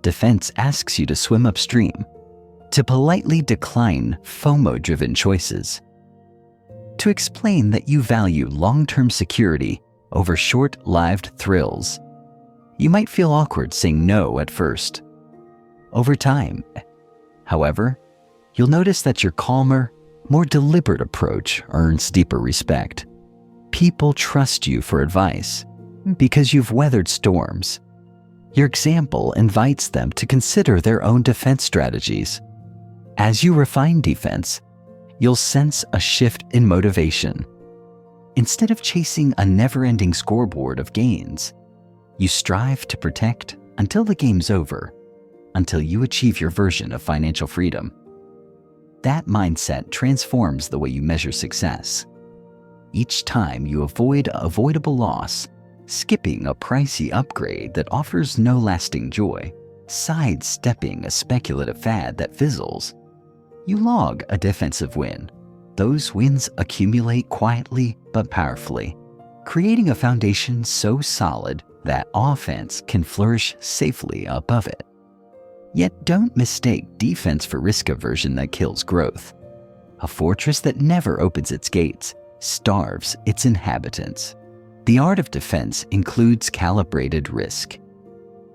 Defense asks you to swim upstream, to politely decline FOMO-driven choices, to explain that you value long-term security over short-lived thrills. You might feel awkward saying no at first. Over time, however, you'll notice that your calmer, more deliberate approach earns deeper respect. People trust you for advice because you've weathered storms. Your example invites them to consider their own defense strategies. As you refine defense, you'll sense a shift in motivation. Instead of chasing a never-ending scoreboard of gains, you strive to protect until the game's over, until you achieve your version of financial freedom. That mindset transforms the way you measure success. Each time you avoid avoidable loss, skipping a pricey upgrade that offers no lasting joy, sidestepping a speculative fad that fizzles, you log a defensive win. Those wins accumulate quietly but powerfully, creating a foundation so solid that offense can flourish safely above it. Yet don't mistake defense for risk aversion that kills growth. A fortress that never opens its gates starves its inhabitants. The art of defense includes calibrated risk.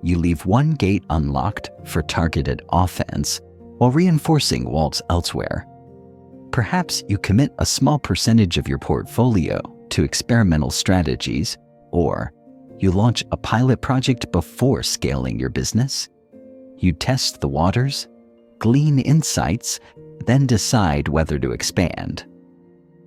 You leave one gate unlocked for targeted offense while reinforcing walls elsewhere. Perhaps you commit a small percentage of your portfolio to experimental strategies, or you launch a pilot project before scaling your business. You test the waters, glean insights, then decide whether to expand.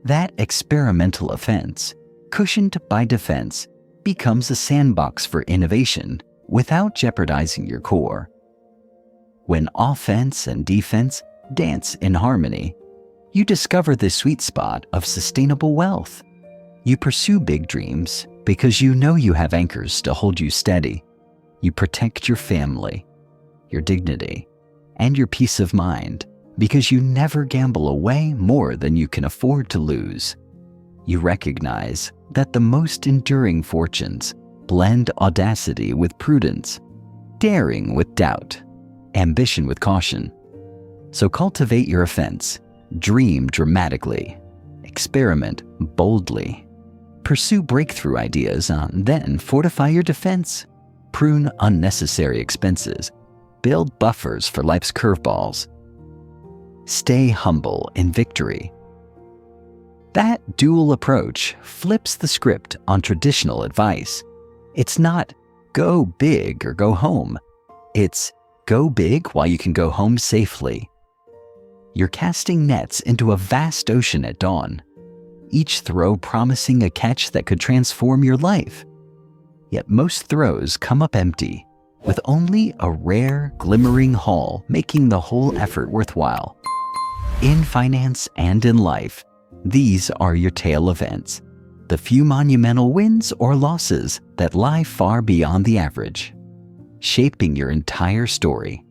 That experimental offense, cushioned by defense, becomes a sandbox for innovation without jeopardizing your core. When offense and defense dance in harmony, you discover the sweet spot of sustainable wealth. You pursue big dreams because you know you have anchors to hold you steady. You protect your family, your dignity, and your peace of mind because you never gamble away more than you can afford to lose. You recognize that the most enduring fortunes blend audacity with prudence, daring with doubt, ambition with caution. So cultivate your offense, dream dramatically, experiment boldly, pursue breakthrough ideas, then fortify your defense, prune unnecessary expenses, build buffers for life's curveballs. Stay humble in victory. That dual approach flips the script on traditional advice. It's not go big or go home. It's go big while you can go home safely. You're casting nets into a vast ocean at dawn, each throw promising a catch that could transform your life. Yet most throws come up empty, with only a rare, glimmering haul making the whole effort worthwhile. In finance and in life, these are your tail events, the few monumental wins or losses that lie far beyond the average, shaping your entire story.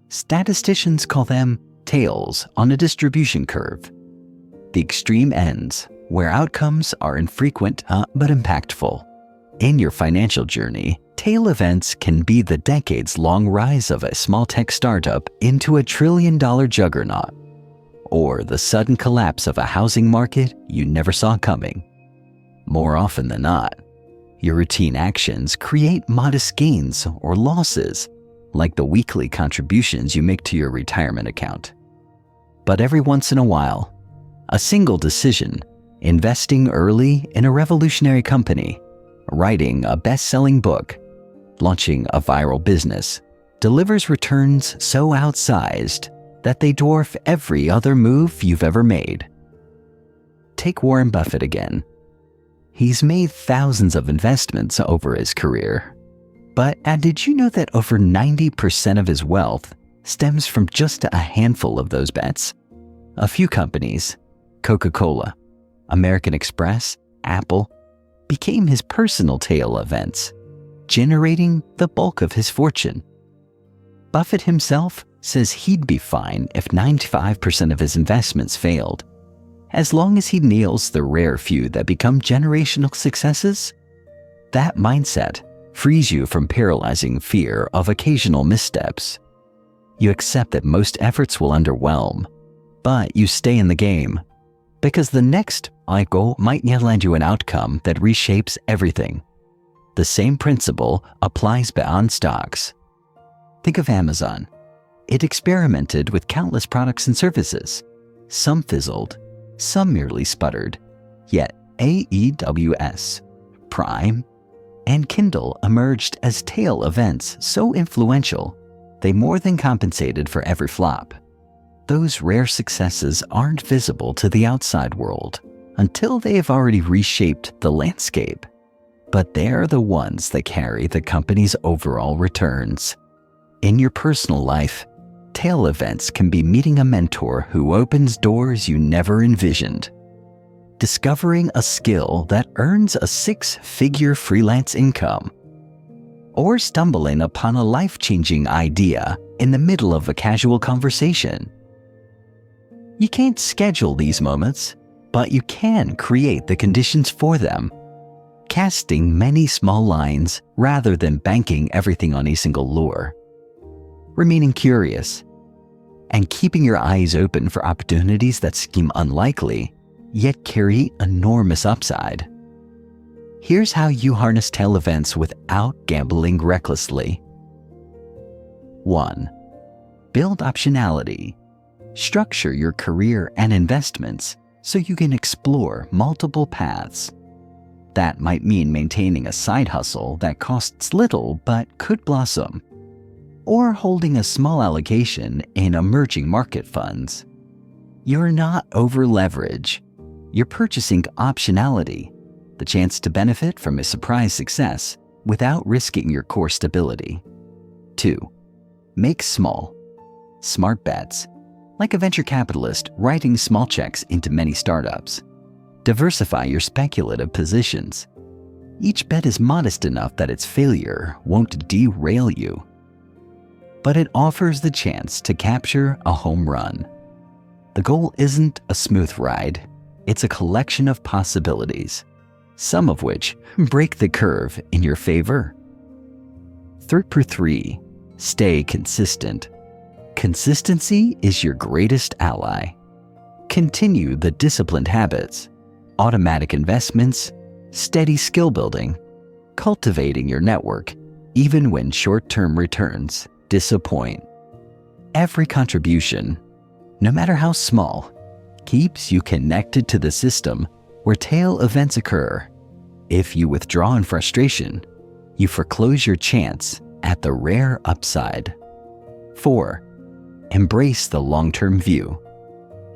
Statisticians call them tails on a distribution curve, the extreme ends where outcomes are infrequent but impactful. In your financial journey, tail events can be the decades-long rise of a small tech startup into a trillion-dollar juggernaut, or the sudden collapse of a housing market you never saw coming. More often than not, your routine actions create modest gains or losses, like the weekly contributions you make to your retirement account. But every once in a while, a single decision, investing early in a revolutionary company, writing a best-selling book, launching a viral business, delivers returns so outsized that they dwarf every other move you've ever made. Take Warren Buffett again. He's made thousands of investments over his career. But did you know that over 90% of his wealth stems from just a handful of those bets? A few companies, Coca-Cola, American Express, Apple, became his personal tail events, generating the bulk of his fortune. Buffett himself says he'd be fine if 95% of his investments failed, as long as he nails the rare few that become generational successes. That mindset frees you from paralyzing fear of occasional missteps. You accept that most efforts will underwhelm, but you stay in the game, because the next cycle might land you an outcome that reshapes everything. The same principle applies beyond stocks. Think of Amazon. It experimented with countless products and services. Some fizzled, some merely sputtered. Yet AEWS, Prime, and Kindle emerged as tail events so influential, they more than compensated for every flop. Those rare successes aren't visible to the outside world until they have already reshaped the landscape. But they're the ones that carry the company's overall returns. In your personal life, tail events can be meeting a mentor who opens doors you never envisioned, discovering a skill that earns a six-figure freelance income, or stumbling upon a life-changing idea in the middle of a casual conversation. You can't schedule these moments, but you can create the conditions for them, casting many small lines rather than banking everything on a single lure. Remaining curious, and keeping your eyes open for opportunities that seem unlikely, yet carry enormous upside. Here's how you harness tail events without gambling recklessly. 1. Build optionality. Structure your career and investments so you can explore multiple paths. That might mean maintaining a side hustle that costs little but could blossom, or holding a small allocation in emerging market funds. You're not over-leverage. You're purchasing optionality, the chance to benefit from a surprise success without risking your core stability. 2. Make small, smart bets, like a venture capitalist writing small checks into many startups. Diversify your speculative positions. Each bet is modest enough that its failure won't derail you, but it offers the chance to capture a home run. The goal isn't a smooth ride, it's a collection of possibilities, some of which break the curve in your favor. 3. Stay consistent. Consistency is your greatest ally. Continue the disciplined habits, automatic investments, steady skill building, cultivating your network, even when short-term returns disappoint. Every contribution, no matter how small, keeps you connected to the system where tail events occur. If you withdraw in frustration, you foreclose your chance at the rare upside. 4. Embrace the long-term view.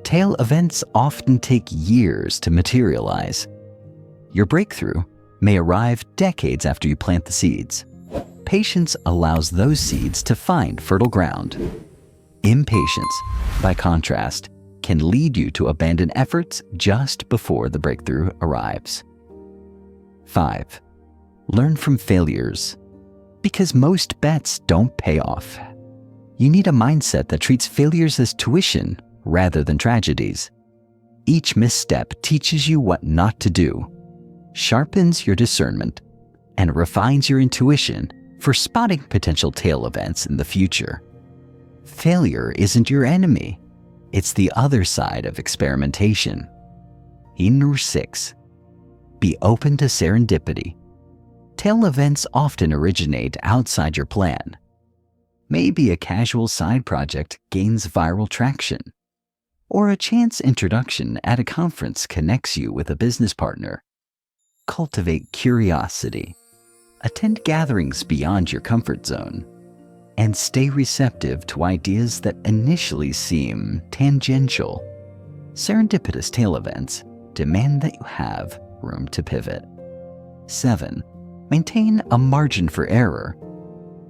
Tail events often take years to materialize. Your breakthrough may arrive decades after you plant the seeds. Patience allows those seeds to find fertile ground. Impatience, by contrast, can lead you to abandon efforts just before the breakthrough arrives. 5. Learn from failures. Because most bets don't pay off, you need a mindset that treats failures as tuition rather than tragedies. Each misstep teaches you what not to do, sharpens your discernment, and refines your intuition for spotting potential tail events in the future. Failure isn't your enemy. It's the other side of experimentation. 6. Be open to serendipity. Tail events often originate outside your plan. Maybe a casual side project gains viral traction, or a chance introduction at a conference connects you with a business partner. Cultivate curiosity. Attend gatherings beyond your comfort zone, and stay receptive to ideas that initially seem tangential. Serendipitous tail events demand that you have room to pivot. 7. Maintain a margin for error.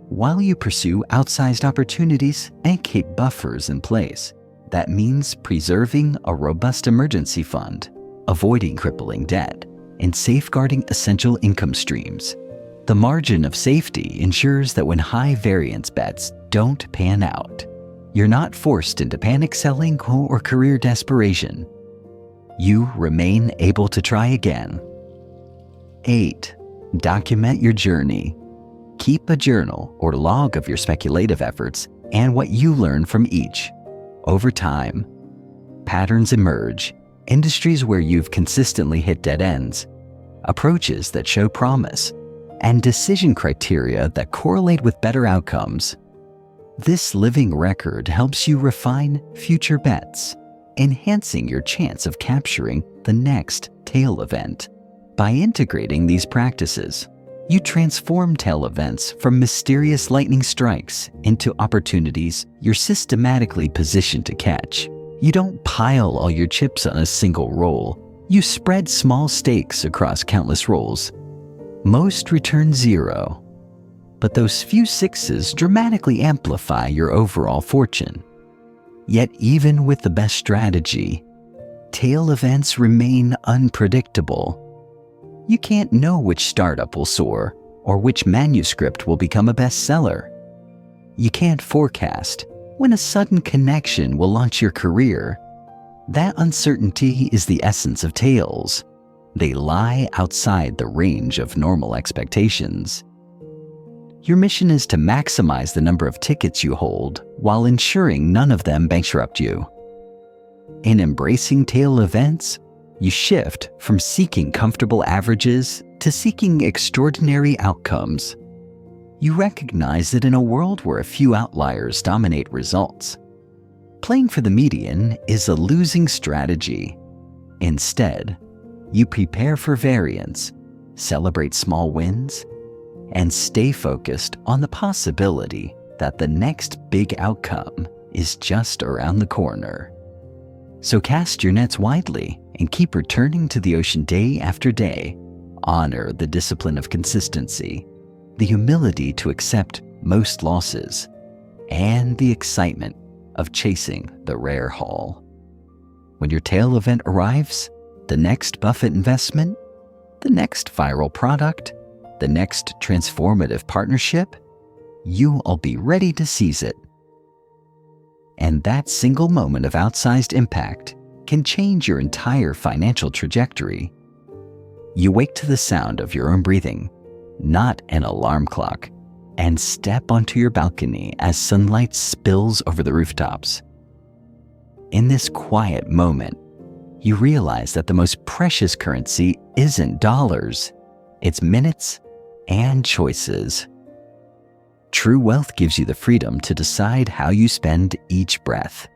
While you pursue outsized opportunities and keep buffers in place, that means preserving a robust emergency fund, avoiding crippling debt, and safeguarding essential income streams. The margin of safety ensures that when high-variance bets don't pan out, you're not forced into panic selling or career desperation. You remain able to try again. 8. Document your journey. Keep a journal or log of your speculative efforts and what you learn from each. Over time, patterns emerge, industries where you've consistently hit dead ends, approaches that show promise, and decision criteria that correlate with better outcomes. This living record helps you refine future bets, enhancing your chance of capturing the next tail event. By integrating these practices, you transform tail events from mysterious lightning strikes into opportunities you're systematically positioned to catch. You don't pile all your chips on a single roll. You spread small stakes across countless rolls. Most return 0, but those few sixes dramatically amplify your overall fortune. Yet even with the best strategy, tail events remain unpredictable. You can't know which startup will soar or which manuscript will become a bestseller. You can't forecast when a sudden connection will launch your career. That uncertainty is the essence of tails. They lie outside the range of normal expectations. Your mission is to maximize the number of tickets you hold while ensuring none of them bankrupt you. In embracing tail events, you shift from seeking comfortable averages to seeking extraordinary outcomes. You recognize that in a world where a few outliers dominate results, playing for the median is a losing strategy. Instead, you prepare for variance, celebrate small wins, and stay focused on the possibility that the next big outcome is just around the corner. So cast your nets widely and keep returning to the ocean day after day. Honor the discipline of consistency, the humility to accept most losses, and the excitement of chasing the rare haul. When your tail event arrives, the next Buffett investment, the next viral product, the next transformative partnership, you'll be ready to seize it. And that single moment of outsized impact can change your entire financial trajectory. You wake to the sound of your own breathing, not an alarm clock, and step onto your balcony as sunlight spills over the rooftops. In this quiet moment, you realize that the most precious currency isn't dollars, it's minutes and choices. True wealth gives you the freedom to decide how you spend each breath,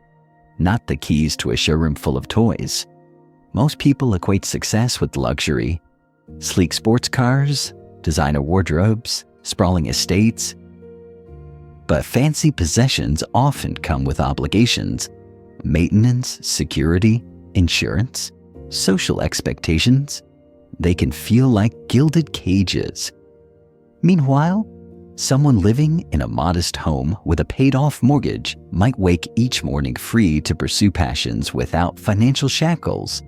not the keys to a showroom full of toys. Most people equate success with luxury: sleek sports cars, designer wardrobes, sprawling estates. But fancy possessions often come with obligations: maintenance, security, insurance, social expectations. They can feel like gilded cages. Meanwhile, someone living in a modest home with a paid-off mortgage might wake each morning free to pursue passions without financial shackles.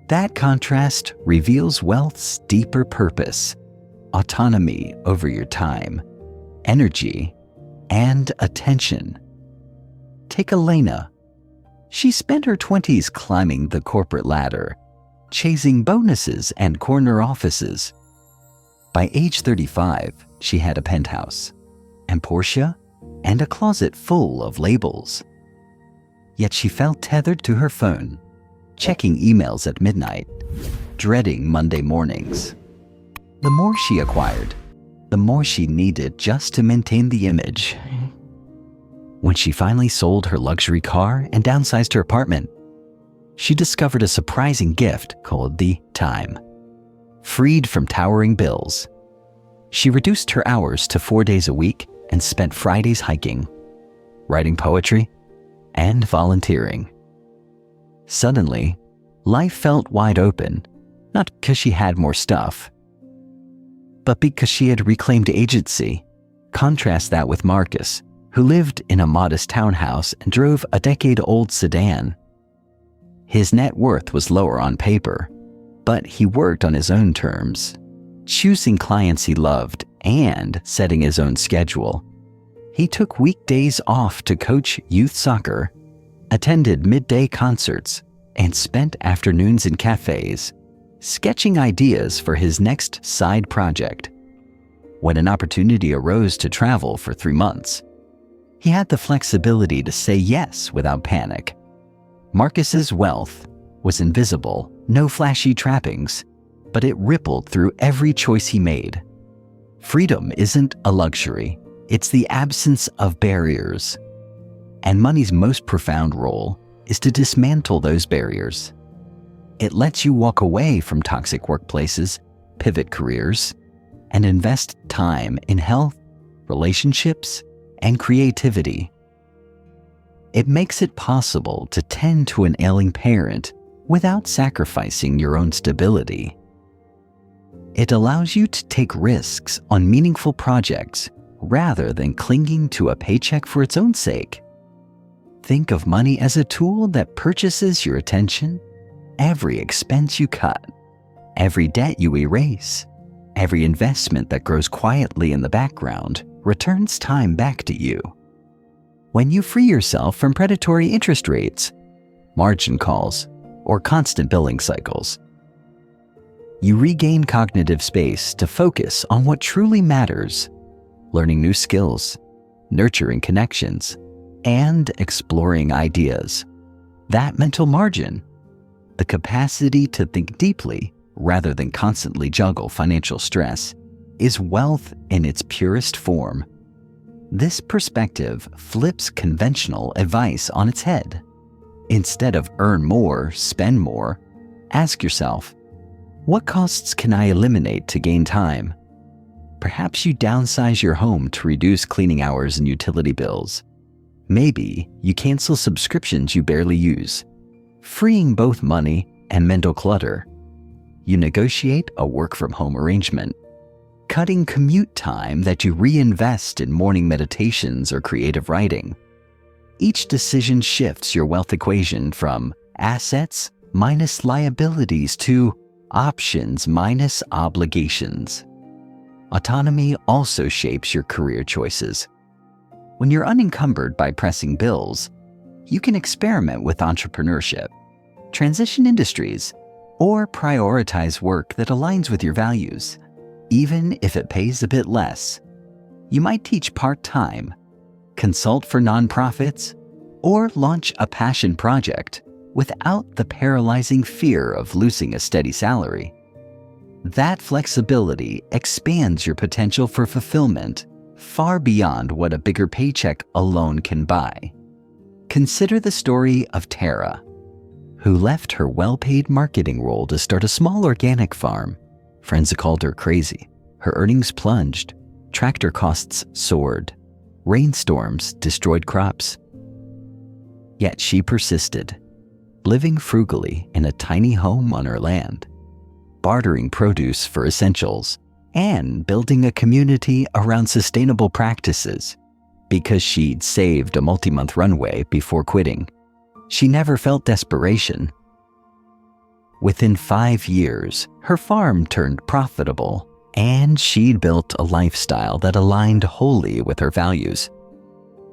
That contrast reveals wealth's deeper purpose: autonomy over your time, energy, and attention. Take Elena. She spent her 20s climbing the corporate ladder, chasing bonuses and corner offices. By age 35, she had a penthouse, and Porsche, and a closet full of labels. Yet she felt tethered to her phone, checking emails at midnight, dreading Monday mornings. The more she acquired, the more she needed just to maintain the image. When she finally sold her luxury car and downsized her apartment, she discovered a surprising gift called the time. Freed from towering bills, she reduced her hours to 4 days a week and spent Fridays hiking, writing poetry, and volunteering. Suddenly, life felt wide open, not because she had more stuff, but because she had reclaimed agency. Contrast that with Marcus, who lived in a modest townhouse and drove a decade-old sedan. His net worth was lower on paper, but he worked on his own terms, choosing clients he loved and setting his own schedule. He took weekdays off to coach youth soccer, attended midday concerts, and spent afternoons in cafes, sketching ideas for his next side project. When an opportunity arose to travel for 3 months, he had the flexibility to say yes without panic. Marcus's wealth was invisible, no flashy trappings, but it rippled through every choice he made. Freedom isn't a luxury, it's the absence of barriers. And money's most profound role is to dismantle those barriers. It lets you walk away from toxic workplaces, pivot careers, and invest time in health, relationships, and creativity. It makes it possible to tend to an ailing parent without sacrificing your own stability. It allows you to take risks on meaningful projects rather than clinging to a paycheck for its own sake. Think of money as a tool that purchases your attention. Every expense you cut, every debt you erase, every investment that grows quietly in the background returns time back to you. When you free yourself from predatory interest rates, margin calls, or constant billing cycles, you regain cognitive space to focus on what truly matters: learning new skills, nurturing connections, and exploring ideas. That mental margin, the capacity to think deeply rather than constantly juggle financial stress, is wealth in its purest form. This perspective flips conventional advice on its head. Instead of earn more, spend more, ask yourself, what costs can I eliminate to gain time? Perhaps you downsize your home to reduce cleaning hours and utility bills. Maybe you cancel subscriptions you barely use, freeing both money and mental clutter. You negotiate a work-from-home arrangement, cutting commute time that you reinvest in morning meditations or creative writing. Each decision shifts your wealth equation from assets minus liabilities to options minus obligations. Autonomy also shapes your career choices. When you're unencumbered by pressing bills, you can experiment with entrepreneurship, transition industries, or prioritize work that aligns with your values, even if it pays a bit less. You might teach part-time, consult for nonprofits, or launch a passion project without the paralyzing fear of losing a steady salary. That flexibility expands your potential for fulfillment far beyond what a bigger paycheck alone can buy. Consider the story of Tara, who left her well-paid marketing role to start a small organic farm. Friends called her crazy. Her earnings plunged. Tractor costs soared. Rainstorms destroyed crops. Yet she persisted, living frugally in a tiny home on her land, bartering produce for essentials, and building a community around sustainable practices. Because she'd saved a multi-month runway before quitting, she never felt desperation. Within 5 years, her farm turned profitable, and she'd built a lifestyle that aligned wholly with her values.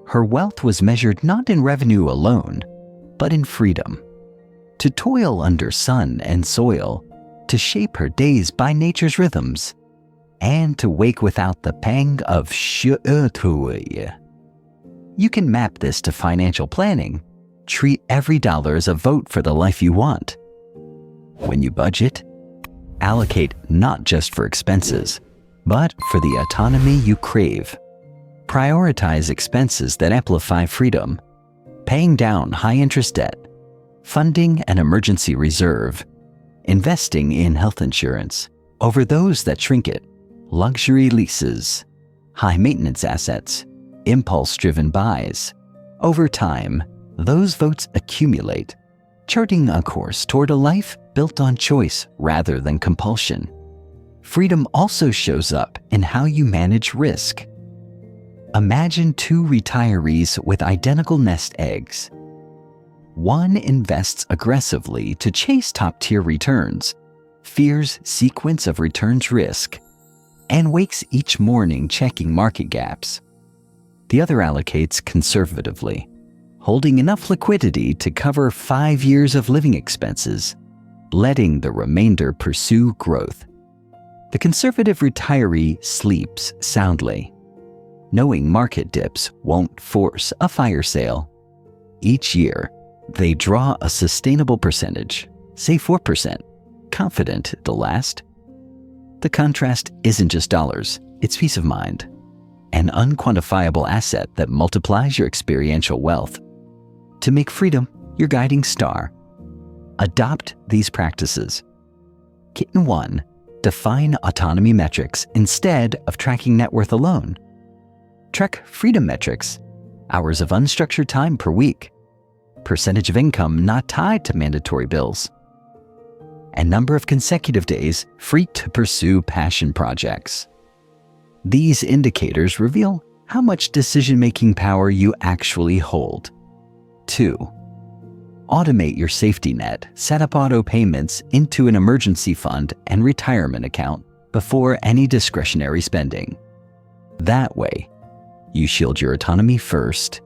Her wealth was measured not in revenue alone, but in freedom. To toil under sun and soil, to shape her days by nature's rhythms, and to wake without the pang of shu'utui. You can map this to financial planning. Treat every dollar as a vote for the life you want. When you budget, allocate not just for expenses, but for the autonomy you crave. Prioritize expenses that amplify freedom, paying down high-interest debt, funding an emergency reserve, investing in health insurance over those that shrink it, luxury leases, high-maintenance assets, impulse-driven buys. Over time, those votes accumulate, charting a course toward a life built on choice rather than compulsion. Freedom also shows up in how you manage risk. Imagine 2 retirees with identical nest eggs. One invests aggressively to chase top-tier returns, fears sequence of returns risk, and wakes each morning checking market gaps. The other allocates conservatively, holding enough liquidity to cover 5 years of living expenses, letting the remainder pursue growth. The conservative retiree sleeps soundly, knowing market dips won't force a fire sale. Each year, they draw a sustainable percentage, say 4%, confident it'll last. The contrast isn't just dollars, it's peace of mind, an unquantifiable asset that multiplies your experiential wealth. To make freedom your guiding star, adopt these practices. Kitten 1, define autonomy metrics instead of tracking net worth alone. Track freedom metrics, hours of unstructured time per week, percentage of income not tied to mandatory bills, and number of consecutive days free to pursue passion projects. These indicators reveal how much decision-making power you actually hold. 2. Automate your safety net. Set up auto payments into an emergency fund and retirement account before any discretionary spending. That way, you shield your autonomy first,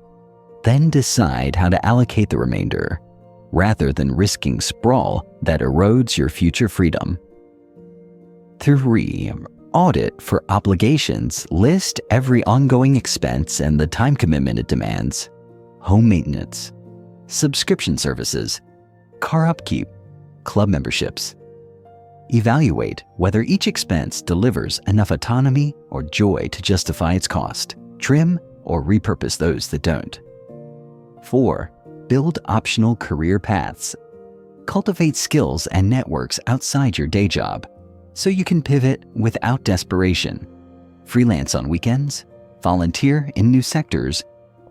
then decide how to allocate the remainder, rather than risking sprawl that erodes your future freedom. 3. Audit for obligations. List every ongoing expense and the time commitment it demands. Home maintenance, subscription services, car upkeep, club memberships. Evaluate whether each expense delivers enough autonomy or joy to justify its cost. Trim or repurpose those that don't. 4. Build optional career paths. Cultivate skills and networks outside your day job, so you can pivot without desperation. Freelance on weekends, volunteer in new sectors,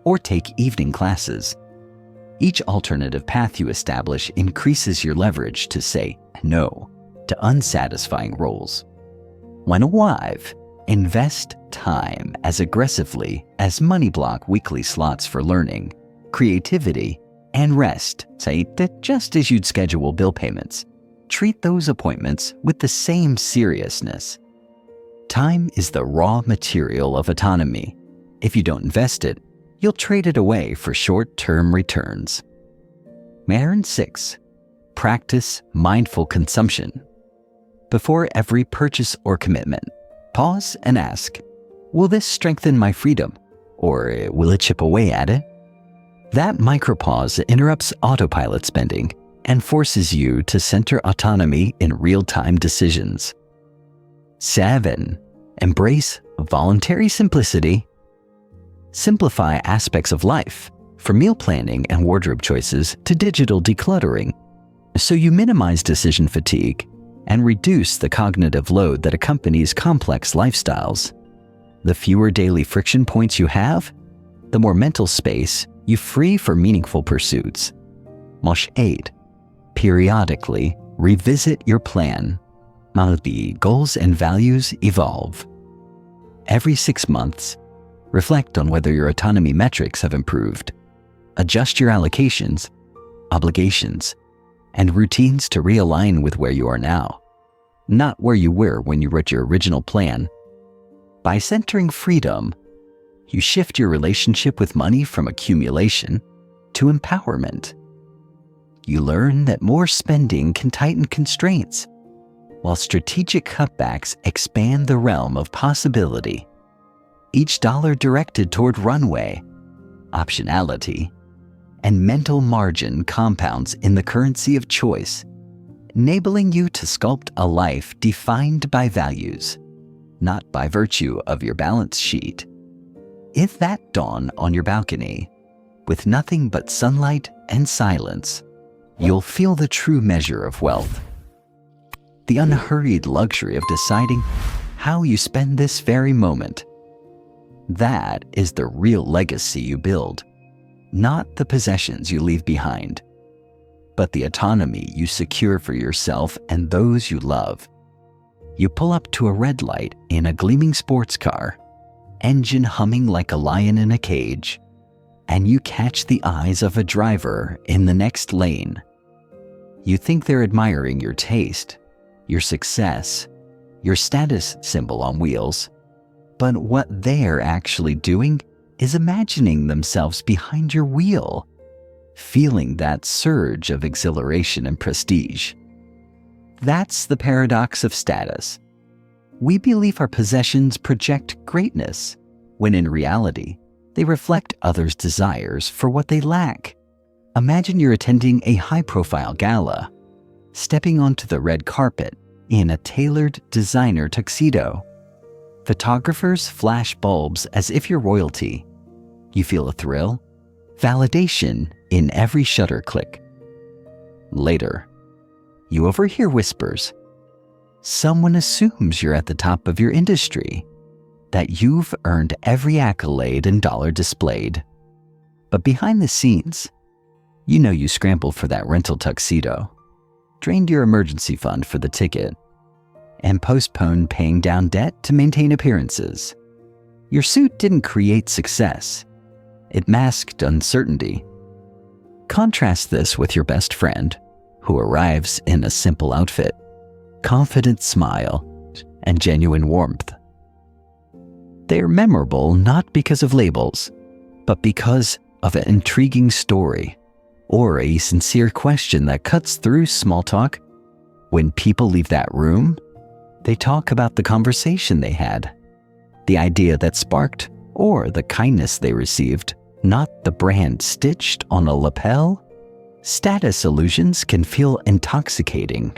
or take evening classes. Each alternative path you establish increases your leverage to say no to unsatisfying roles. When alive, invest time as aggressively as money block weekly slots for learning, creativity, and rest, say that just as you'd schedule bill payments. Treat those appointments with the same seriousness. Time is the raw material of autonomy. If you don't invest it, you'll trade it away for short-term returns. Manner 6. Practice mindful consumption. Before every purchase or commitment, pause and ask, will this strengthen my freedom, or will it chip away at it? That micropause interrupts autopilot spending and forces you to center autonomy in real-time decisions. 7. Embrace voluntary simplicity. Simplify aspects of life. from meal planning and wardrobe choices to digital decluttering, so you minimize decision fatigue and reduce the cognitive load that accompanies complex lifestyles. The fewer daily friction points you have, the more mental space you free for meaningful pursuits. Mosh 8. Periodically revisit your plan. Malbi, goals and values evolve. Every 6 months, reflect on whether your autonomy metrics have improved. Adjust your allocations, obligations, and routines to realign with where you are now, not where you were when you wrote your original plan. By centering freedom, you shift your relationship with money from accumulation to empowerment. You learn that more spending can tighten constraints, while strategic cutbacks expand the realm of possibility. Each dollar directed toward runway, optionality, and mental margin compounds in the currency of choice, enabling you to sculpt a life defined by values, not by virtue of your balance sheet. If that dawn on your balcony, with nothing but sunlight and silence, you'll feel the true measure of wealth. The unhurried luxury of deciding how you spend this very moment. That is the real legacy you build, not the possessions you leave behind, but the autonomy you secure for yourself and those you love. You pull up to a red light in a gleaming sports car, engine humming like a lion in a cage, and you catch the eyes of a driver in the next lane. You think they're admiring your taste, your success, your status symbol on wheels, but what they're actually doing is imagining themselves behind your wheel, feeling that surge of exhilaration and prestige. That's the paradox of status. We believe our possessions project greatness, when in reality, they reflect others' desires for what they lack. Imagine you're attending a high-profile gala, stepping onto the red carpet in a tailored designer tuxedo. Photographers flash bulbs as if you're royalty. You feel a thrill, validation in every shutter click. Later, you overhear whispers. Someone assumes you're at the top of your industry, that you've earned every accolade and dollar displayed. But behind the scenes, you know you scrambled for that rental tuxedo, drained your emergency fund for the ticket, and postponed paying down debt to maintain appearances. Your suit didn't create success. It masked uncertainty. Contrast this with your best friend, who arrives in a simple outfit, confident smile, and genuine warmth. They're memorable not because of labels, but because of an intriguing story or a sincere question that cuts through small talk. When people leave that room, they talk about the conversation they had, the idea that sparked, or the kindness they received, not the brand stitched on a lapel. Status illusions can feel intoxicating,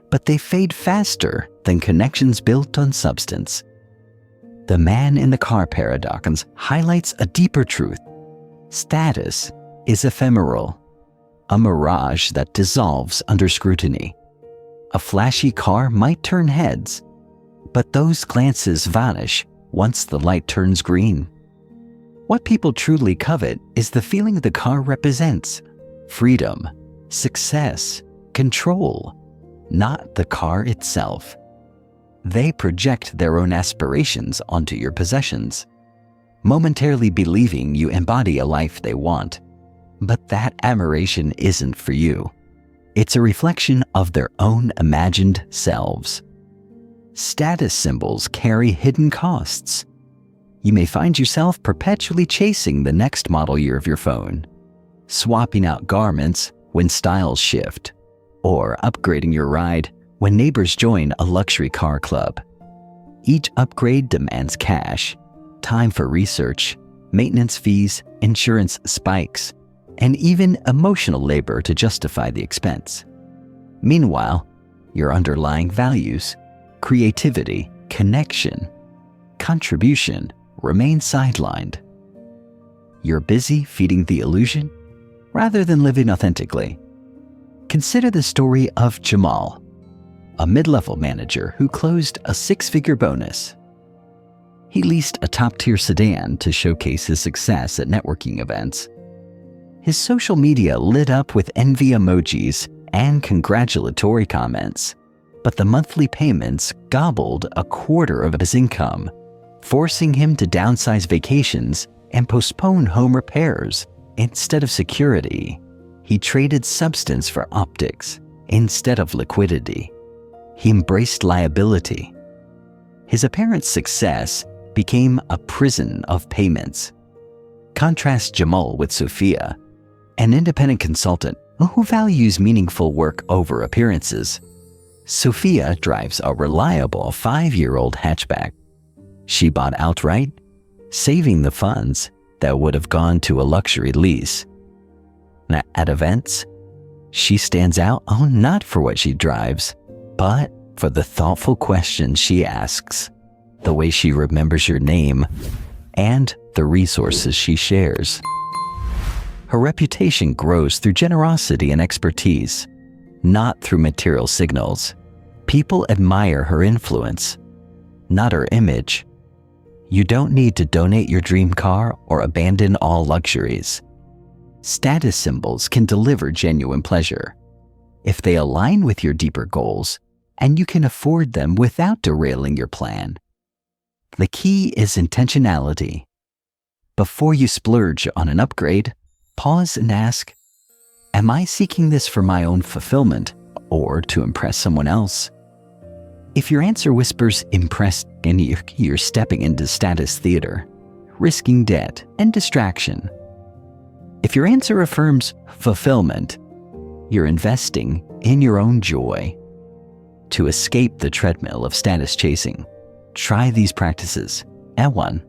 but they fade faster than connections built on substance. The man in the car paradox highlights a deeper truth. Status is ephemeral, a mirage that dissolves under scrutiny. A flashy car might turn heads, but those glances vanish once the light turns green. What people truly covet is the feeling the car represents: freedom, success, control, not the car itself. They project their own aspirations onto your possessions, momentarily believing you embody a life they want. But that admiration isn't for you. It's a reflection of their own imagined selves. Status symbols carry hidden costs. You may find yourself perpetually chasing the next model year of your phone, swapping out garments when styles shift, or upgrading your ride when neighbors join a luxury car club. Each upgrade demands cash, time for research, maintenance fees, insurance spikes, and even emotional labor to justify the expense. Meanwhile, your underlying values, creativity, connection, contribution remain sidelined. you're busy feeding the illusion rather than living authentically. Consider the story of Jamal, a mid-level manager who closed a 6-figure bonus. He leased a top-tier sedan to showcase his success at networking events. His social media lit up with envy emojis and congratulatory comments, but the monthly payments gobbled a quarter of his income, forcing him to downsize vacations and postpone home repairs. Instead of security, he traded substance for optics instead of liquidity. He embraced liability. His apparent success became a prison of payments. Contrast Jamal with Sophia, an independent consultant who values meaningful work over appearances. Sophia drives a reliable 5-year-old hatchback. She bought outright, saving the funds that would have gone to a luxury lease. At events, she stands out not for what she drives, but for the thoughtful questions she asks, the way she remembers your name, and the resources she shares. Her reputation grows through generosity and expertise, not through material signals. People admire her influence, not her image. You don't need to donate your dream car or abandon all luxuries. Status symbols can deliver genuine pleasure if they align with your deeper goals and you can afford them without derailing your plan. The key is intentionality. Before you splurge on an upgrade, pause and ask, am I seeking this for my own fulfillment or to impress someone else? If your answer whispers impressed, and you're stepping into status theater, risking debt and distraction. If your answer affirms fulfillment, you're investing in your own joy. To escape the treadmill of status chasing, try these practices. And 1.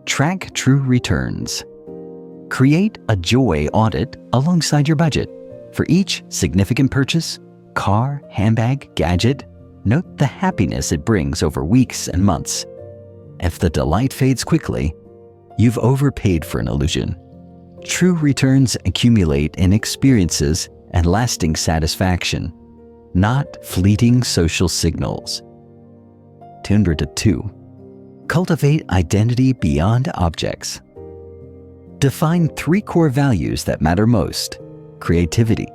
Track true returns. Create a joy audit alongside your budget. For each significant purchase, car, handbag, gadget, note the happiness it brings over weeks and months. If the delight fades quickly, you've overpaid for an illusion. True returns accumulate in experiences and lasting satisfaction, not fleeting social signals. 202. Cultivate identity beyond objects. Define 3 core values that matter most: creativity,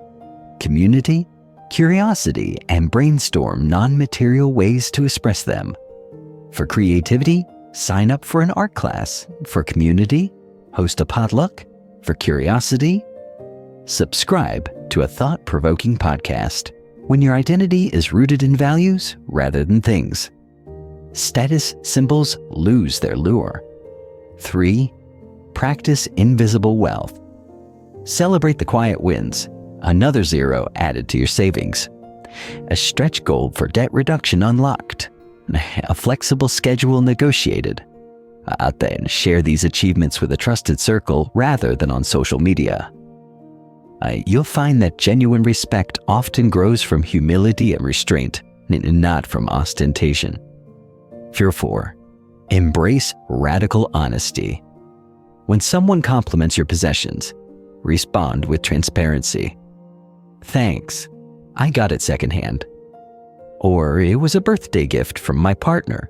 community, curiosity, and brainstorm non-material ways to express them. For creativity, sign up for an art class. For community, host a potluck. For curiosity, subscribe to a thought-provoking podcast. When your identity is rooted in values rather than things, status symbols lose their lure. 3. Practice invisible wealth. Celebrate the quiet wins, another 0 added to your savings. A stretch goal for debt reduction unlocked. A flexible schedule negotiated. Then share these achievements with a trusted circle rather than on social media. You'll find that genuine respect often grows from humility and restraint, not from ostentation. Fear 4. Embrace radical honesty. When someone compliments your possessions, respond with transparency. Thanks, I got it secondhand. Or it was a birthday gift from my partner.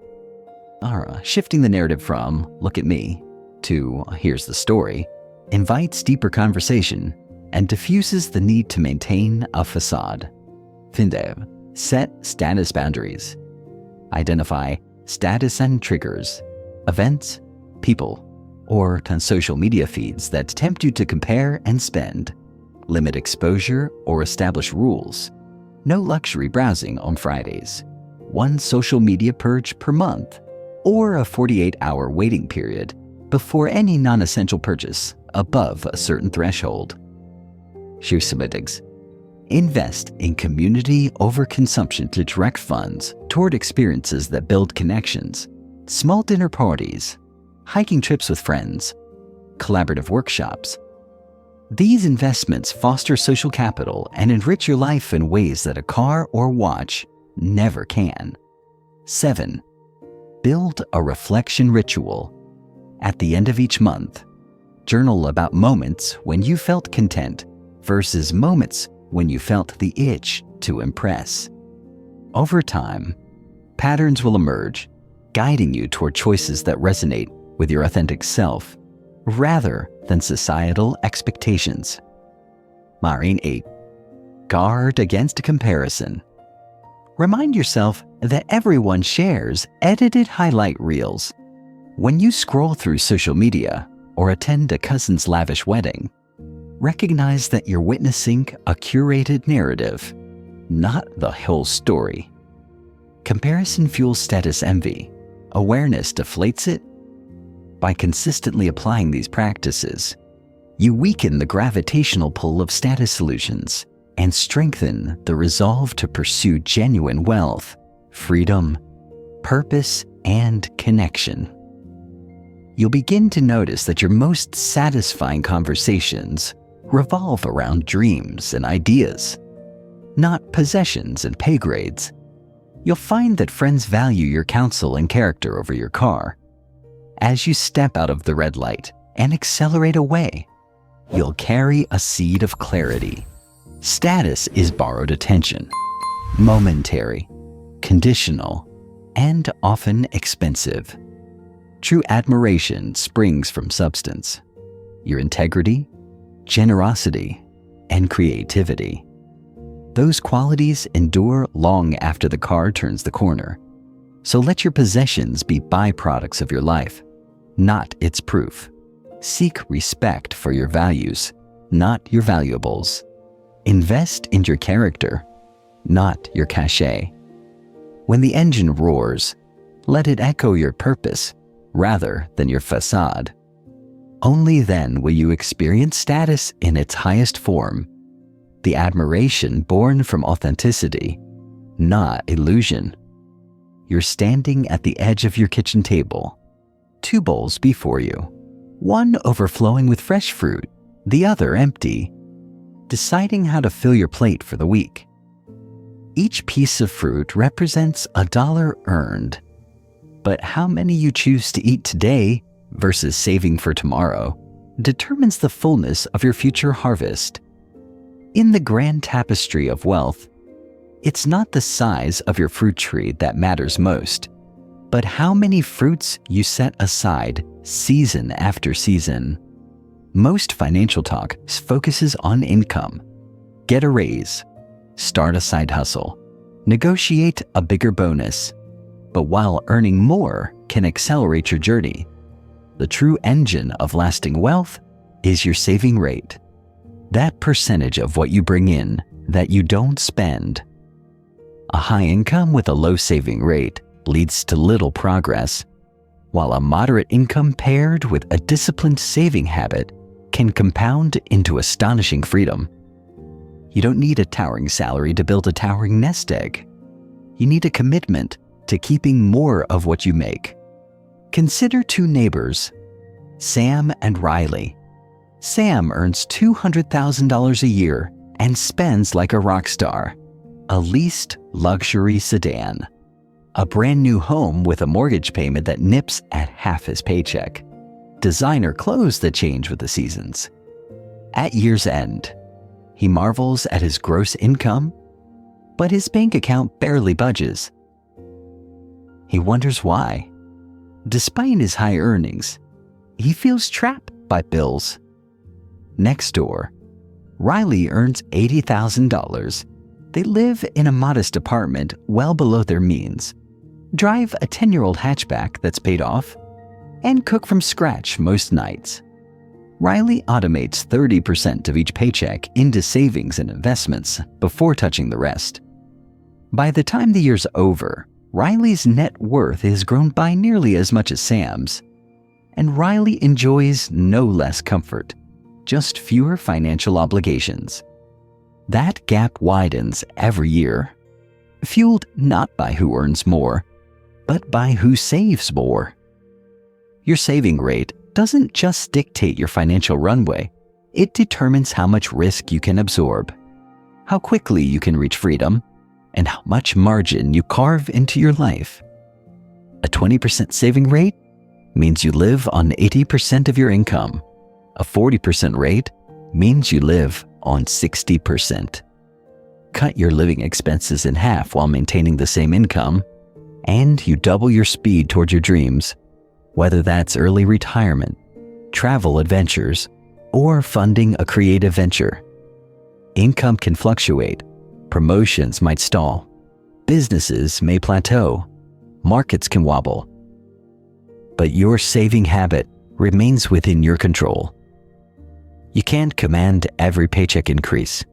Shifting the narrative from, look at me, to, here's the story, invites deeper conversation and diffuses the need to maintain a facade. 5. Set status boundaries. Identify status and triggers, events, people, or social media feeds that tempt you to compare and spend. Limit exposure or establish rules. No luxury browsing on Fridays. 1 social media purge per month, or a 48-hour waiting period before any non-essential purchase above a certain threshold. Here's some ideas. Invest in community over consumption to direct funds toward experiences that build connections. Small dinner parties, hiking trips with friends, collaborative workshops. These investments foster social capital and enrich your life in ways that a car or watch never can. 7. Build a reflection ritual. At the end of each month, Journal about moments when you felt content versus moments when you felt the itch to impress. Over time, patterns will emerge, guiding you toward choices that resonate with your authentic self rather than societal expectations. Marine 8. Guard against comparison. Remind yourself that everyone shares edited highlight reels. When you scroll through social media or attend a cousin's lavish wedding, recognize that you're witnessing a curated narrative, not the whole story. Comparison fuels status envy. Awareness deflates it. By consistently applying these practices, you weaken the gravitational pull of status solutions and strengthen the resolve to pursue genuine wealth, freedom, purpose, and connection. You'll begin to notice that your most satisfying conversations revolve around dreams and ideas, not possessions and pay grades. You'll find that friends value your counsel and character over your car. As you step out of the red light and accelerate away, you'll carry a seed of clarity. Status is borrowed attention, momentary, conditional, and often expensive. True admiration springs from substance, your integrity, generosity, and creativity. Those qualities endure long after the car turns the corner. So let your possessions be byproducts of your life, not its proof. Seek respect for your values, not your valuables. Invest in your character, not your cachet. When the engine roars, let it echo your purpose rather than your facade. Only then will you experience status in its highest form, the admiration born from authenticity, not illusion. You're standing at the edge of your kitchen table, 2 bowls before you, one overflowing with fresh fruit, the other empty, deciding how to fill your plate for the week. Each piece of fruit represents $1 earned, but how many you choose to eat today versus saving for tomorrow determines the fullness of your future harvest. In the grand tapestry of wealth, it's not the size of your fruit tree that matters most, but how many fruits you set aside season after season. Most financial talk focuses on income. Get a raise, start a side hustle, negotiate a bigger bonus. But while earning more can accelerate your journey, the true engine of lasting wealth is your saving rate. That percentage of what you bring in that you don't spend. A high income with a low saving rate leads to little progress, while a moderate income paired with a disciplined saving habit can compound into astonishing freedom. You don't need a towering salary to build a towering nest egg. You need a commitment to keeping more of what you make. Consider 2 neighbors, Sam and Riley. Sam earns $200,000 a year and spends like a rock star. A leased luxury sedan. A brand new home with a mortgage payment that nips at half his paycheck. Designer clothes that change with the seasons. At year's end, he marvels at his gross income, but his bank account barely budges. He wonders why. Despite his high earnings, he feels trapped by bills. Next door, Riley earns $80,000. They live in a modest apartment well below their means, drive a 10-year-old hatchback that's paid off, and cook from scratch most nights. Riley automates 30% of each paycheck into savings and investments before touching the rest. By the time the year's over, Riley's net worth has grown by nearly as much as Sam's, and Riley enjoys no less comfort, just fewer financial obligations. That gap widens every year, fueled not by who earns more, but by who saves more. Your saving rate doesn't just dictate your financial runway, it determines how much risk you can absorb, how quickly you can reach freedom, and how much margin you carve into your life. A 20% saving rate means you live on 80% of your income. A 40% rate means you live on 60%. Cut your living expenses in half while maintaining the same income, and you double your speed toward your dreams, whether that's early retirement, travel adventures, or funding a creative venture. Income can fluctuate, promotions might stall, businesses may plateau, markets can wobble. But your saving habit remains within your control. You can't command every paycheck increase,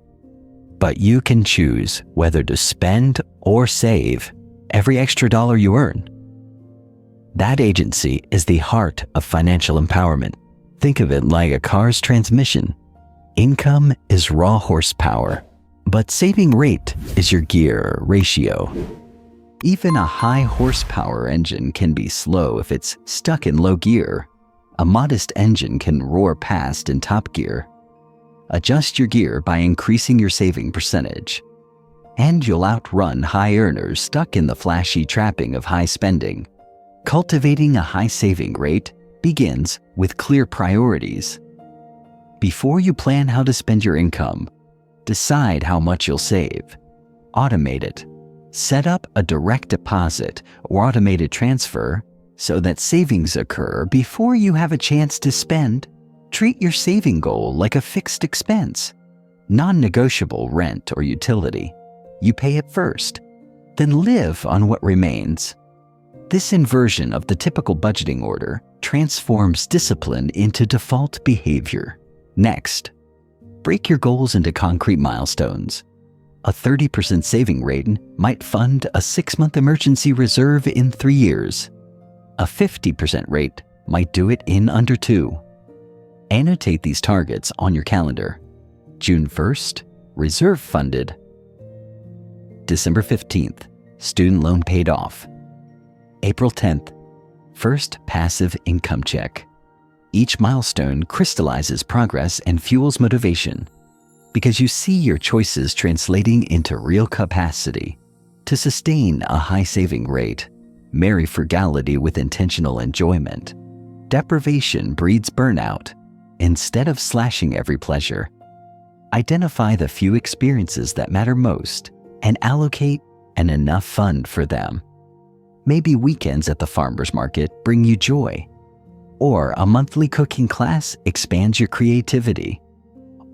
but you can choose whether to spend or save every extra dollar you earn. That agency is the heart of financial empowerment. Think of it like a car's transmission. Income is raw horsepower, but saving rate is your gear ratio. Even a high horsepower engine can be slow if it's stuck in low gear. A modest engine can roar past in top gear. Adjust your gear by increasing your saving percentage, and you'll outrun high earners stuck in the flashy trapping of high spending. Cultivating a high saving rate begins with clear priorities. Before you plan how to spend your income, decide how much you'll save. Automate it. Set up a direct deposit or automated transfer so that savings occur before you have a chance to spend. Treat your saving goal like a fixed expense, non-negotiable rent or utility. You pay it first, then live on what remains. This inversion of the typical budgeting order transforms discipline into default behavior. Next, break your goals into concrete milestones. A 30% saving rate might fund a 6-month emergency reserve in 3 years. A 50% rate might do it in under 2. Annotate these targets on your calendar. June 1st, reserve funded. December 15th, student loan paid off. April 10th, first passive income check. Each milestone crystallizes progress and fuels motivation because you see your choices translating into real capacity. To sustain a high saving rate, marry frugality with intentional enjoyment. Deprivation breeds burnout. Instead of slashing every pleasure, identify the few experiences that matter most and allocate an enough fund for them. Maybe weekends at the farmer's market bring you joy, or a monthly cooking class expands your creativity,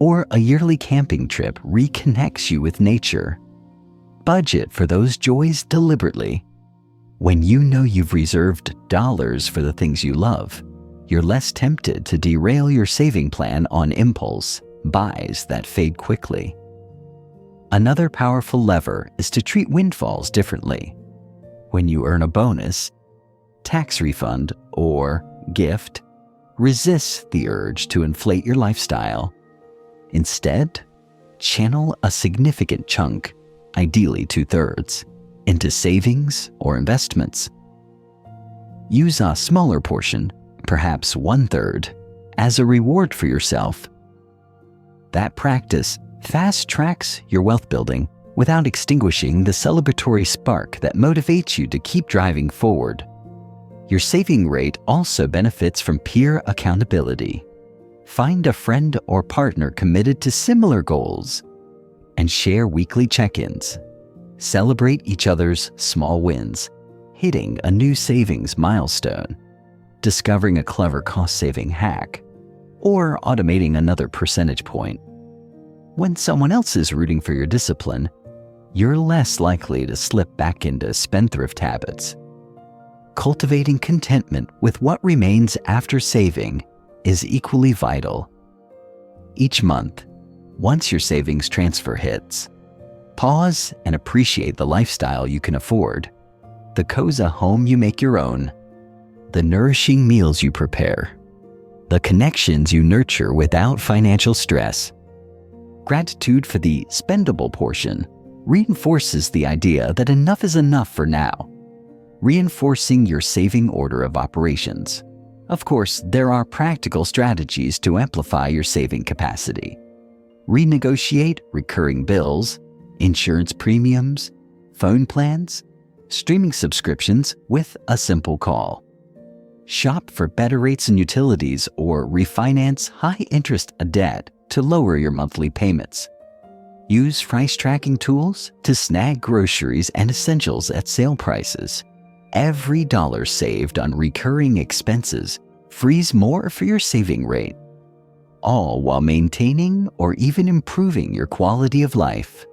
or a yearly camping trip reconnects you with nature. Budget for those joys deliberately. When you know you've reserved dollars for the things you love, you're less tempted to derail your saving plan on impulse buys that fade quickly. Another powerful lever is to treat windfalls differently. When you earn a bonus, tax refund, or gift, resist the urge to inflate your lifestyle. Instead, channel a significant chunk, ideally 2/3, into savings or investments. Use a smaller portion, perhaps 1/3, as a reward for yourself. That practice fast tracks your wealth building without extinguishing the celebratory spark that motivates you to keep driving forward. Your saving rate also benefits from peer accountability. Find a friend or partner committed to similar goals and share weekly check-ins. Celebrate each other's small wins, hitting a new savings milestone, discovering a clever cost-saving hack, or automating another percentage point. When someone else is rooting for your discipline, you're less likely to slip back into spendthrift habits. Cultivating contentment with what remains after saving is equally vital. Each month, once your savings transfer hits, pause and appreciate the lifestyle you can afford, the cozy home you make your own, the nourishing meals you prepare, the connections you nurture without financial stress. Gratitude for the spendable portion reinforces the idea that enough is enough for now, reinforcing your saving order of operations. Of course, there are practical strategies to amplify your saving capacity. Renegotiate recurring bills, insurance premiums, phone plans, streaming subscriptions with a simple call. Shop for better rates and utilities or refinance high-interest debt to lower your monthly payments. Use price tracking tools to snag groceries and essentials at sale prices. Every dollar saved on recurring expenses frees more for your saving rate, all while maintaining or even improving your quality of life.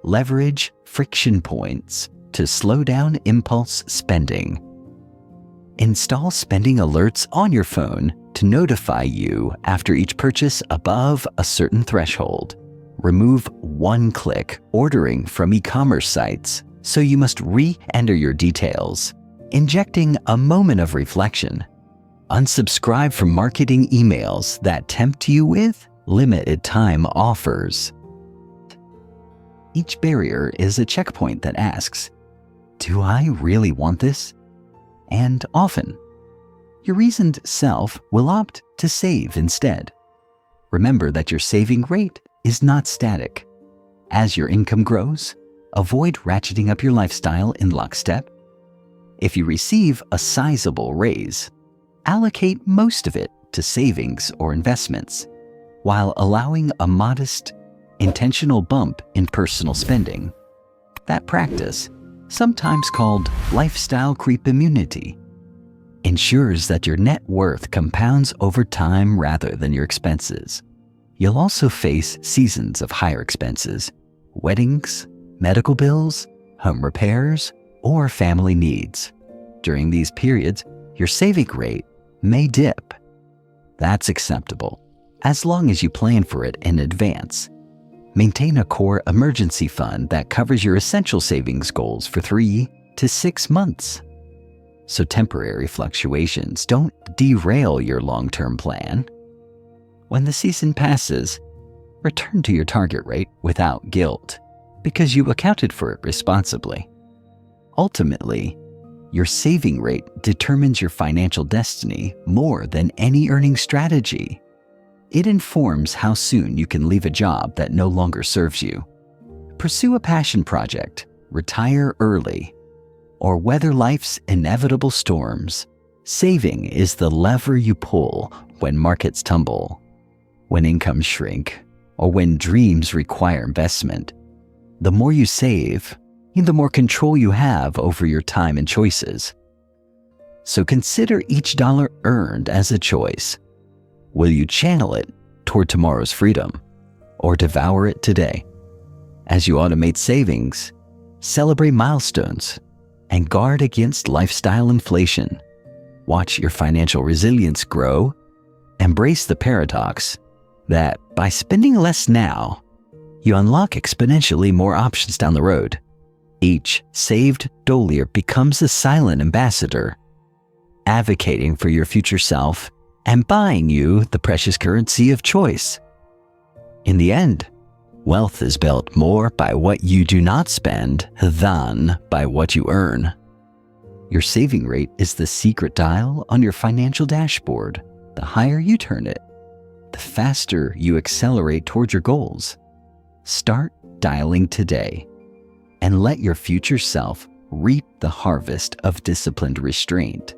Leverage friction points to slow down impulse spending. Install spending alerts on your phone to notify you after each purchase above a certain threshold. Remove one-click ordering from e-commerce sites so you must re-enter your details, injecting a moment of reflection. Unsubscribe from marketing emails that tempt you with limited time offers. Each barrier is a checkpoint that asks, "Do I really want this?" And often, your reasoned self will opt to save instead. Remember that your saving rate is not static. As your income grows, avoid ratcheting up your lifestyle in lockstep. If you receive a sizable raise, allocate most of it to savings or investments, while allowing a modest, intentional bump in personal spending. That practice, sometimes called lifestyle creep immunity, ensures that your net worth compounds over time rather than your expenses. You'll also face seasons of higher expenses: weddings, medical bills, home repairs, or family needs. During these periods, your saving rate may dip. That's acceptable, as long as you plan for it in advance. Maintain a core emergency fund that covers your essential savings goals for 3 to 6 months. So temporary fluctuations don't derail your long-term plan. When the season passes, return to your target rate without guilt, because you accounted for it responsibly. Ultimately, your saving rate determines your financial destiny more than any earning strategy. It informs how soon you can leave a job that no longer serves you, pursue a passion project, retire early, or weather life's inevitable storms. Saving is the lever you pull when markets tumble, when incomes shrink, or when dreams require investment. The more you save, the more control you have over your time and choices. So consider each dollar earned as a choice. Will you channel it toward tomorrow's freedom, or devour it today? As you automate savings, celebrate milestones, and guard against lifestyle inflation, watch your financial resilience grow. Embrace the paradox that by spending less now, you unlock exponentially more options down the road. Each saved dollar becomes a silent ambassador, advocating for your future self and buying you the precious currency of choice. In the end, wealth is built more by what you do not spend than by what you earn. Your saving rate is the secret dial on your financial dashboard. The higher you turn it, the faster you accelerate towards your goals. Start dialing today and let your future self reap the harvest of disciplined restraint.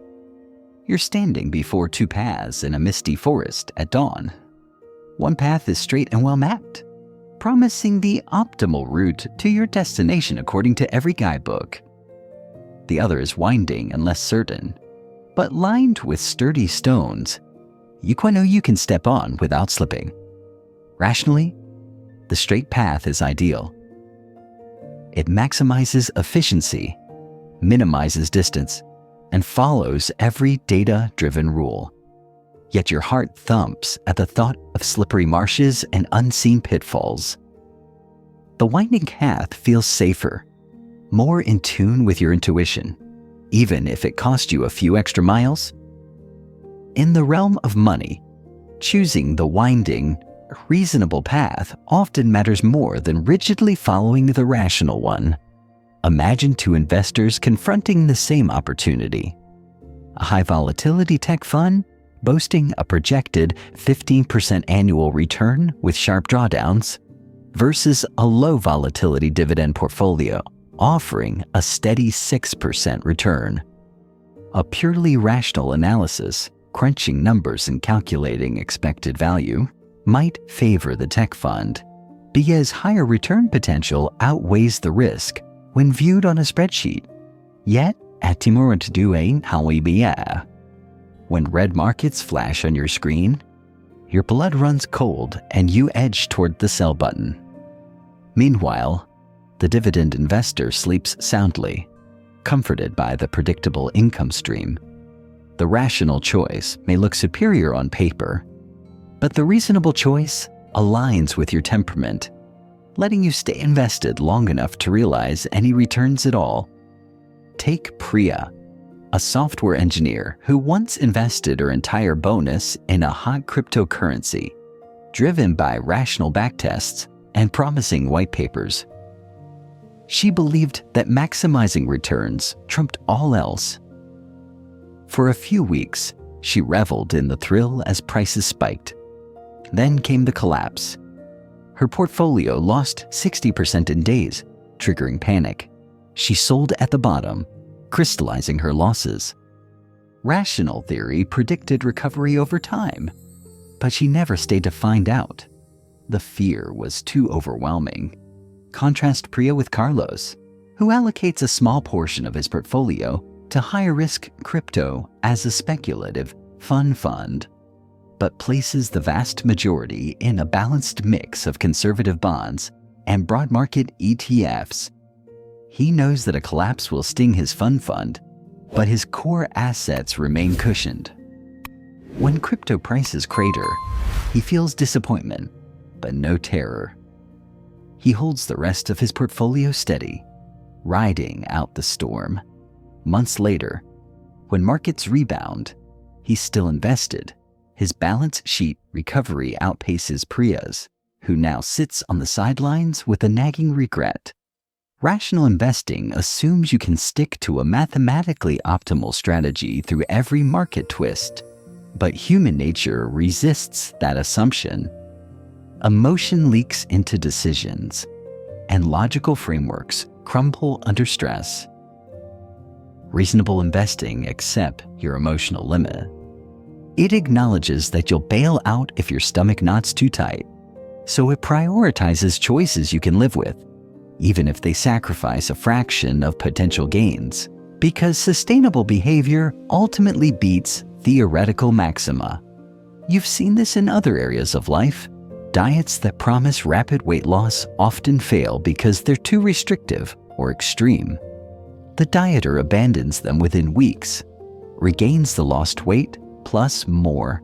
You're standing before 2 paths in a misty forest at dawn. One path is straight and well mapped, promising the optimal route to your destination according to every guidebook. The other is winding and less certain, but lined with sturdy stones you know you can step on without slipping. Rationally, the straight path is ideal. It maximizes efficiency, minimizes distance, and follows every data-driven rule. Yet your heart thumps at the thought of slippery marshes and unseen pitfalls. The winding path feels safer, more in tune with your intuition, even if it costs you a few extra miles. In the realm of money, choosing the winding, reasonable path often matters more than rigidly following the rational one. Imagine 2 investors confronting the same opportunity. A high volatility tech fund boasting a projected 15% annual return with sharp drawdowns versus a low volatility dividend portfolio offering a steady 6% return. A purely rational analysis, crunching numbers and calculating expected value, might favor the tech fund because higher return potential outweighs the risk when viewed on a spreadsheet. Yet, when red markets flash on your screen, your blood runs cold and you edge toward the sell button. Meanwhile, the dividend investor sleeps soundly, comforted by the predictable income stream. The rational choice may look superior on paper, but the reasonable choice aligns with your temperament, letting you stay invested long enough to realize any returns at all. Take Priya, a software engineer who once invested her entire bonus in a hot cryptocurrency, driven by rational backtests and promising white papers. She believed that maximizing returns trumped all else. For a few weeks, she reveled in the thrill as prices spiked. Then came the collapse. Her portfolio lost 60% in days, triggering panic. She sold at the bottom, crystallizing her losses. Rational theory predicted recovery over time, but she never stayed to find out. The fear was too overwhelming. Contrast Priya with Carlos, who allocates a small portion of his portfolio to higher-risk crypto as a speculative, fun fund, but places the vast majority in a balanced mix of conservative bonds and broad market ETFs. He knows that a collapse will sting his fun fund, but his core assets remain cushioned. When crypto prices crater, he feels disappointment, but no terror. He holds the rest of his portfolio steady, riding out the storm. Months later, when markets rebound, he's still invested. His balance sheet recovery outpaces Priya's, who now sits on the sidelines with a nagging regret. Rational investing assumes you can stick to a mathematically optimal strategy through every market twist, but human nature resists that assumption. Emotion leaks into decisions, and logical frameworks crumble under stress. Reasonable investing accepts your emotional limit. It acknowledges that you'll bail out if your stomach knot's too tight, so it prioritizes choices you can live with, even if they sacrifice a fraction of potential gains, because sustainable behavior ultimately beats theoretical maxima. You've seen this in other areas of life. Diets that promise rapid weight loss often fail because they're too restrictive or extreme. The dieter abandons them within weeks, regains the lost weight plus more.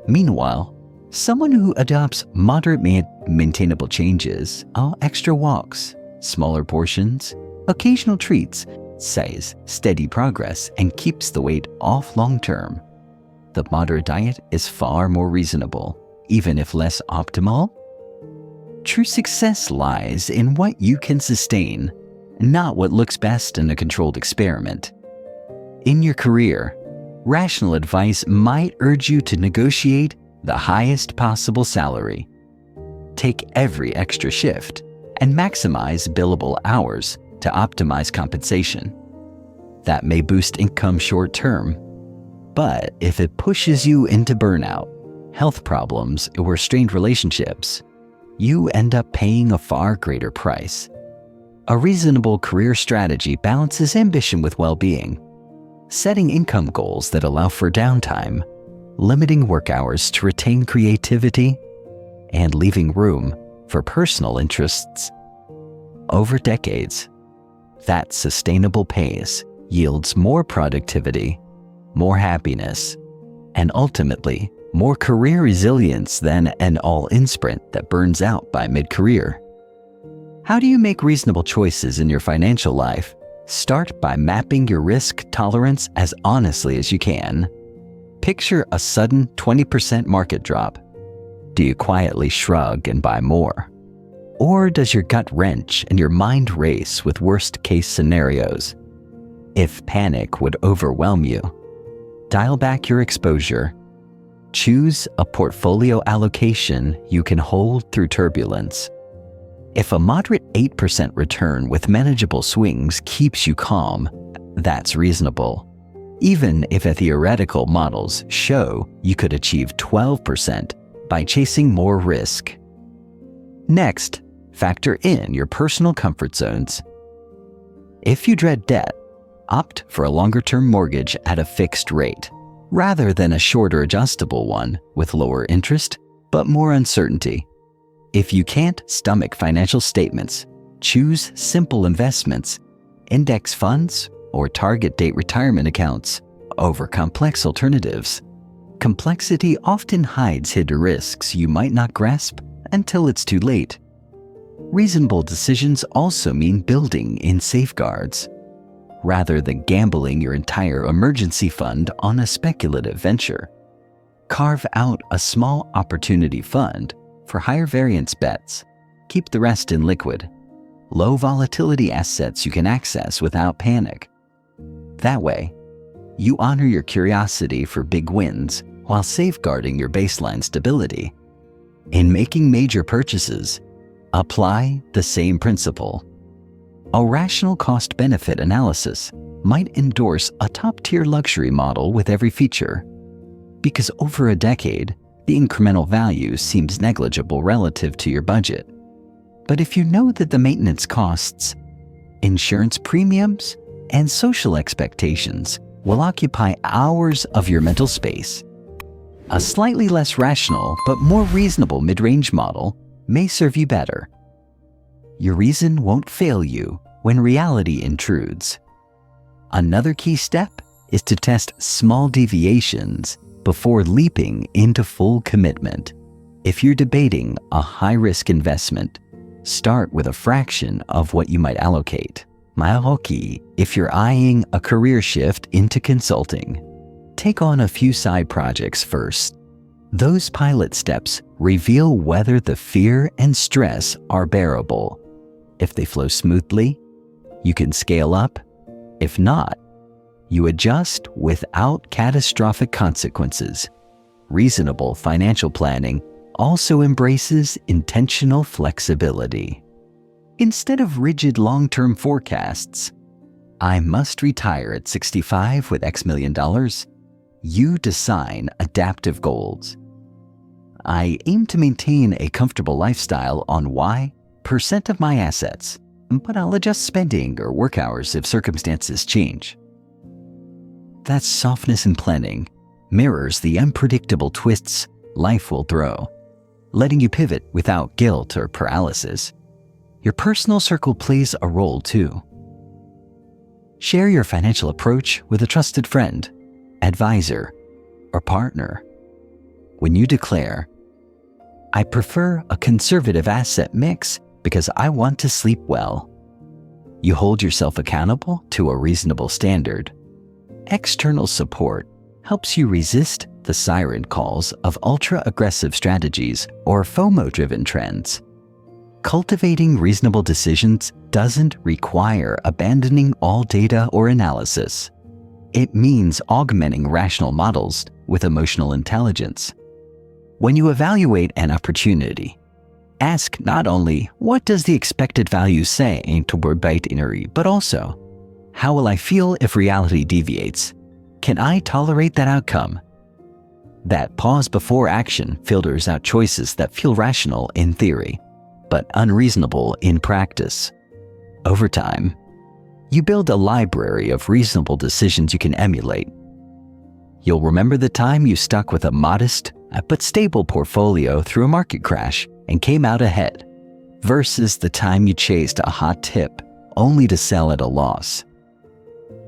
Meanwhile, someone who adopts moderate maintainable changes, extra walks, smaller portions, occasional treats, says steady progress and keeps the weight off long term. The moderate diet is far more reasonable, even if less optimal. True success lies in what you can sustain, not what looks best in a controlled experiment. In your career, rational advice might urge you to negotiate the highest possible salary. Take every extra shift and maximize billable hours to optimize compensation. That may boost income short term, but if it pushes you into burnout, health problems, or strained relationships, you end up paying a far greater price. A reasonable career strategy balances ambition with well-being, setting income goals that allow for downtime, limiting work hours to retain creativity, and leaving room for personal interests. Over decades, that sustainable pace yields more productivity, more happiness, and ultimately more career resilience than an all-in sprint that burns out by mid-career. How do you make reasonable choices in your financial life? Start by mapping your risk tolerance as honestly as you can. Picture a sudden 20% market drop. Do you quietly shrug and buy more? Or does your gut wrench and your mind race with worst-case scenarios? If panic would overwhelm you, dial back your exposure. Choose a portfolio allocation you can hold through turbulence. If a moderate 8% return with manageable swings keeps you calm, that's reasonable. even if a theoretical models show you could achieve 12% by chasing more risk. Next, factor in your personal comfort zones. If you dread debt, opt for a longer-term mortgage at a fixed rate, rather than a shorter adjustable one with lower interest but more uncertainty. If you can't stomach financial statements, choose simple investments, index funds, or target date retirement accounts over complex alternatives. Complexity often hides hidden risks you might not grasp until it's too late. Reasonable decisions also mean building in safeguards, rather than gambling your entire emergency fund on a speculative venture. Carve out a small opportunity fund for higher variance bets. Keep the rest in liquid, low volatility assets you can access without panic. That way, you honor your curiosity for big wins while safeguarding your baseline stability. In making major purchases, apply the same principle. A rational cost-benefit analysis might endorse a top-tier luxury model with every feature, because over a decade, the incremental value seems negligible relative to your budget. But if you know that the maintenance costs, insurance premiums, and social expectations will occupy hours of your mental space, a slightly less rational but more reasonable mid-range model may serve you better. Your reason won't fail you when reality intrudes. Another key step is to test small deviations before leaping into full commitment. If you're debating a high-risk investment, start with a fraction of what you might allocate. Maoki, if you're eyeing a career shift into consulting, take on a few side projects first. Those pilot steps reveal whether the fear and stress are bearable. If they flow smoothly, you can scale up. If not, you adjust without catastrophic consequences. Reasonable financial planning also embraces intentional flexibility. Instead of rigid long-term forecasts, I must retire at 65 with X million dollars, you design adaptive goals. I aim to maintain a comfortable lifestyle on Y% of my assets, but I'll adjust spending or work hours if circumstances change. That softness in planning mirrors the unpredictable twists life will throw, letting you pivot without guilt or paralysis. Your personal circle plays a role too. Share your financial approach with a trusted friend, advisor, or partner. When you declare, I prefer a conservative asset mix because I want to sleep well, you hold yourself accountable to a reasonable standard. External support helps you resist the siren calls of ultra-aggressive strategies or FOMO-driven trends. Cultivating reasonable decisions doesn't require abandoning all data or analysis. It means augmenting rational models with emotional intelligence. When you evaluate an opportunity, ask not only what does the expected value say toward binary, but also, how will I feel if reality deviates? Can I tolerate that outcome? That pause before action filters out choices that feel rational in theory, but unreasonable in practice. Over time, you build a library of reasonable decisions you can emulate. You'll remember the time you stuck with a modest but stable portfolio through a market crash and came out ahead, versus the time you chased a hot tip only to sell at a loss.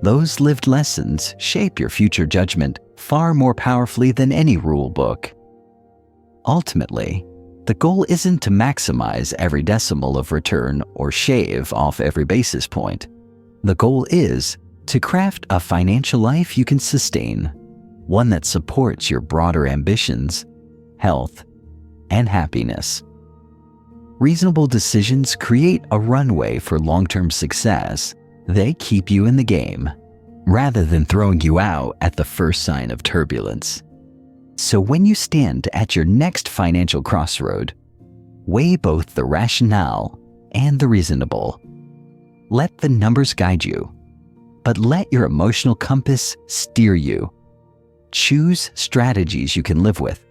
Those lived lessons shape your future judgment far more powerfully than any rule book. Ultimately, the goal isn't to maximize every decimal of return or shave off every basis point. The goal is to craft a financial life you can sustain, one that supports your broader ambitions, health, and happiness. Reasonable decisions create a runway for long-term success. They keep you in the game, rather than throwing you out at the first sign of turbulence. So when you stand at your next financial crossroad, weigh both the rationale and the reasonable. Let the numbers guide you. but let your emotional compass steer you. Choose strategies you can live with.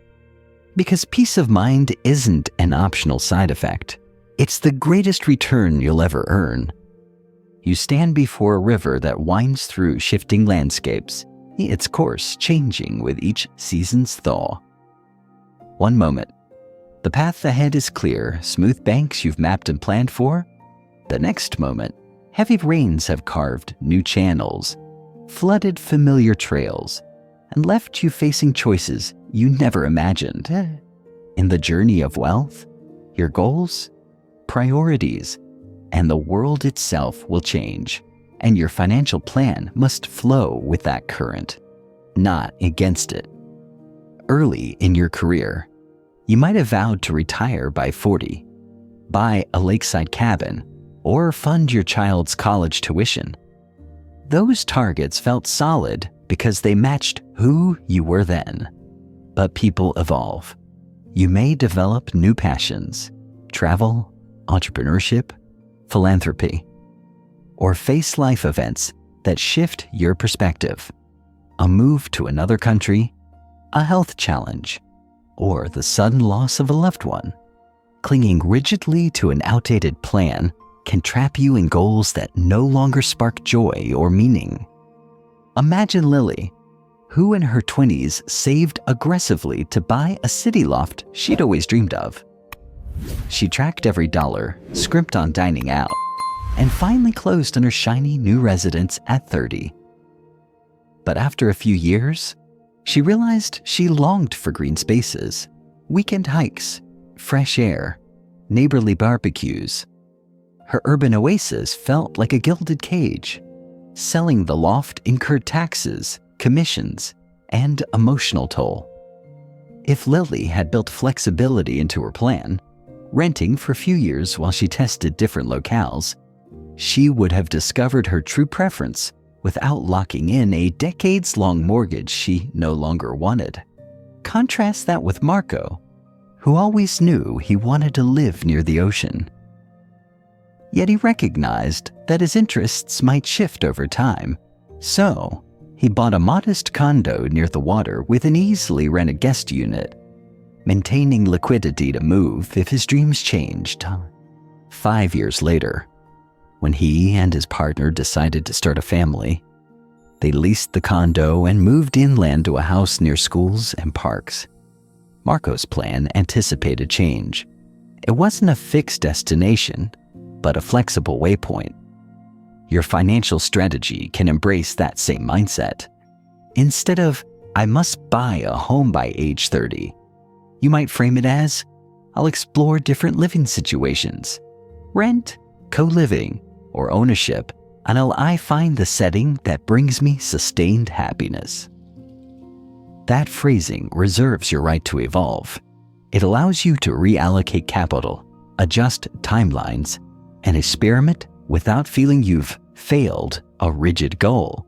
Because peace of mind isn't an optional side effect. It's the greatest return you'll ever earn. You stand before a river that winds through shifting landscapes, its course changing with each season's thaw. One moment, the path ahead is clear, smooth banks you've mapped and planned for. The next moment, heavy rains have carved new channels, flooded familiar trails, and left you facing choices you never imagined. In the journey of wealth, your goals, priorities, and the world itself will change, and your financial plan must flow with that current, not against it. Early in your career, you might have vowed to retire by 40, buy a lakeside cabin, or fund your child's college tuition. Those targets felt solid because they matched who you were then. But people evolve. You may develop new passions, travel, entrepreneurship, philanthropy, or face life events that shift your perspective. A move to another country, a health challenge, or the sudden loss of a loved one. Clinging rigidly to an outdated plan can trap you in goals that no longer spark joy or meaning. Imagine Lily, who in her 20s saved aggressively to buy a city loft she'd always dreamed of. She tracked every dollar, scrimped on dining out, and finally closed on her shiny new residence at 30. But after a few years, she realized she longed for green spaces, weekend hikes, fresh air, neighborly barbecues. Her urban oasis felt like a gilded cage. Selling the loft incurred taxes, commissions, and emotional toll. If Lily had built flexibility into her plan, renting for a few years while she tested different locales, she would have discovered her true preference without locking in a decades-long mortgage she no longer wanted. Contrast that with Marco, who always knew he wanted to live near the ocean. Yet he recognized that his interests might shift over time, so he bought a modest condo near the water with an easily rented guest unit, maintaining liquidity to move if his dreams changed. 5 years later, when he and his partner decided to start a family, they leased the condo and moved inland to a house near schools and parks. Marco's plan anticipated change. It wasn't a fixed destination, but a flexible waypoint. Your financial strategy can embrace that same mindset. Instead of, I must buy a home by age 30, you might frame it as, I'll explore different living situations, rent, co-living, or ownership until I find the setting that brings me sustained happiness. That phrasing reserves your right to evolve. It allows you to reallocate capital, adjust timelines, and experiment without feeling you've failed a rigid goal.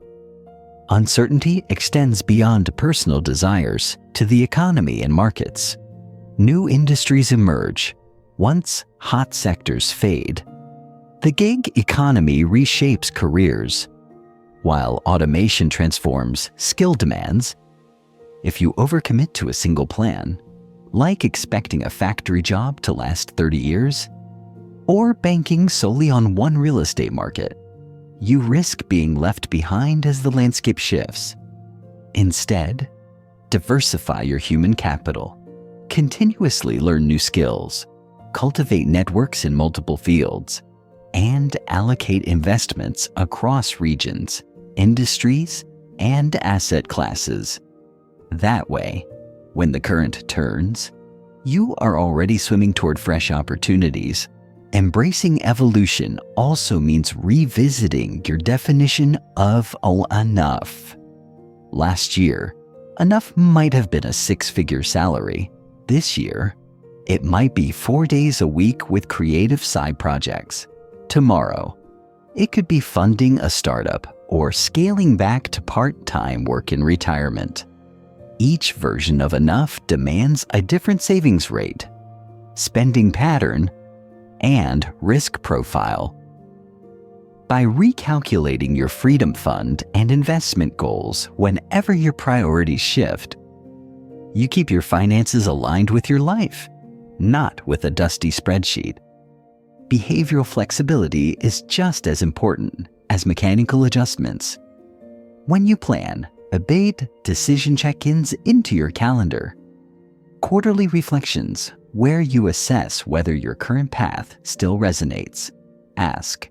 Uncertainty extends beyond personal desires to the economy and markets. New industries emerge. Once hot sectors fade. The gig economy reshapes careers, while automation transforms skill demands. If you overcommit to a single plan, like expecting a factory job to last 30 years, or banking solely on one real estate market, you risk being left behind as the landscape shifts. Instead, diversify your human capital, continuously learn new skills, cultivate networks in multiple fields, and allocate investments across regions, industries, and asset classes. That way, when the current turns, you are already swimming toward fresh opportunities. Embracing evolution also means revisiting your definition of enough. Last year, enough might have been a 6-figure salary. This year, it might be 4 days a week with creative side projects. Tomorrow, it could be funding a startup or scaling back to part-time work in retirement. Each version of enough demands a different savings rate, spending pattern, and risk profile. By recalculating your freedom fund and investment goals whenever your priorities shift, you keep your finances aligned with your life, not with a dusty spreadsheet. Behavioral flexibility is just as important as mechanical adjustments. When you plan, embed decision check-ins into your calendar. Quarterly reflections, where you assess whether your current path still resonates. Ask,